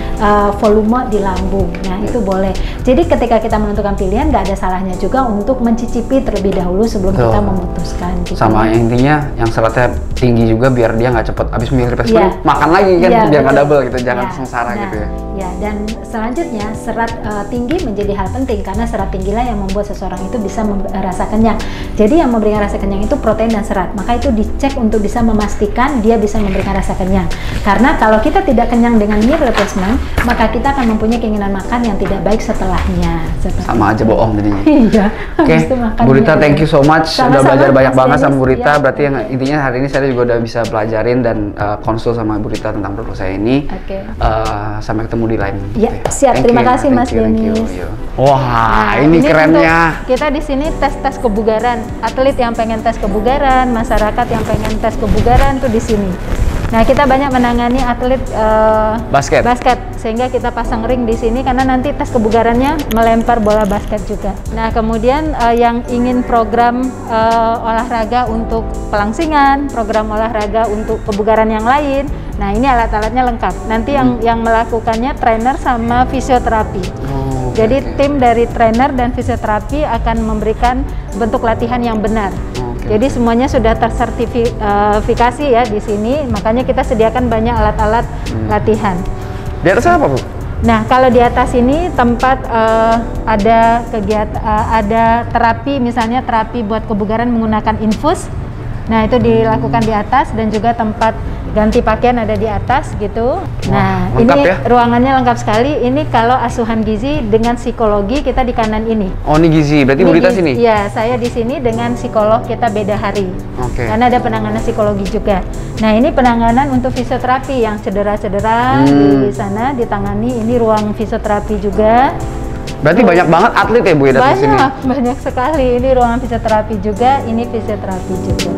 B: volume di lambung. Nah itu boleh. Jadi ketika kita menentukan pilihan, nggak ada salahnya juga untuk mencicipi terlebih dahulu sebelum kita memutuskan. Gitu.
A: Sama intinya yang seratnya tinggi juga biar dia nggak cepet habis meal replacement makan lagi kan, biar nggak double gitu, jangan sengsara gitu ya.
B: Ya, dan selanjutnya serat tinggi menjadi hal penting karena serat tinggilah yang membuat seseorang itu bisa rasa kenyang. Jadi yang memberikan rasa kenyang itu protein dan serat. Maka itu dicek untuk bisa memastikan dia bisa memberikan rasa kenyang. Karena kalau kita tidak kenyang dengan meal replacement, maka kita akan mempunyai keinginan makan yang tidak baik setelahnya.
A: Sama aja bohong jadinya.
B: Iya.
A: Oke, Bu Rita, thank you so much. Udah belajar banyak banget sama Bu Rita.
B: Ya,
A: berarti yang intinya hari ini saya juga udah bisa pelajarin dan konsul sama Bu Rita tentang produk saya ini. Sampai ketemu di lain.
B: Ya, siap. Terima kasih Mas Denis.
A: Wah, ini kerennya.
B: Kita di sini tes kebugaran. Atlet yang pengen tes kebugaran, masyarakat yang pengen tes kebugaran tuh di sini. Nah, kita banyak menangani atlet basket, sehingga kita pasang ring di sini karena nanti tes kebugarannya melempar bola basket juga. Nah, kemudian yang ingin program olahraga untuk pelangsingan, program olahraga untuk kebugaran yang lain, nah ini alat-alatnya lengkap. Nanti yang melakukannya trainer sama fisioterapi. Jadi tim dari trainer dan fisioterapi akan memberikan bentuk latihan yang benar. Jadi semuanya sudah tersertifikasi ya di sini, makanya kita sediakan banyak alat-alat latihan.
A: Di atas apa, Bu?
B: Nah, kalau di atas ini tempat ada kegiatan, ada terapi, misalnya terapi buat kebugaran menggunakan infus. Nah, itu dilakukan di atas, dan juga tempat ganti pakaian ada di atas gitu. Nah, ini ruangannya lengkap sekali. Ini kalau asuhan gizi dengan psikologi kita di kanan ini.
A: Oh, ini gizi. Berarti Bu Rita sini?
B: Iya, saya di sini dengan psikolog, kita beda hari. Karena ada penanganan psikologi juga. Nah, ini penanganan untuk fisioterapi yang cedera-cedera di sana ditangani. Ini ruang fisioterapi juga.
A: Berarti banyak banget atlet ya Bu ya datang sini?
B: Banyak sekali. Ini ruangan fisioterapi juga, ini fisioterapi juga.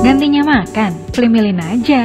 C: Gantinya makan, Flimilin aja.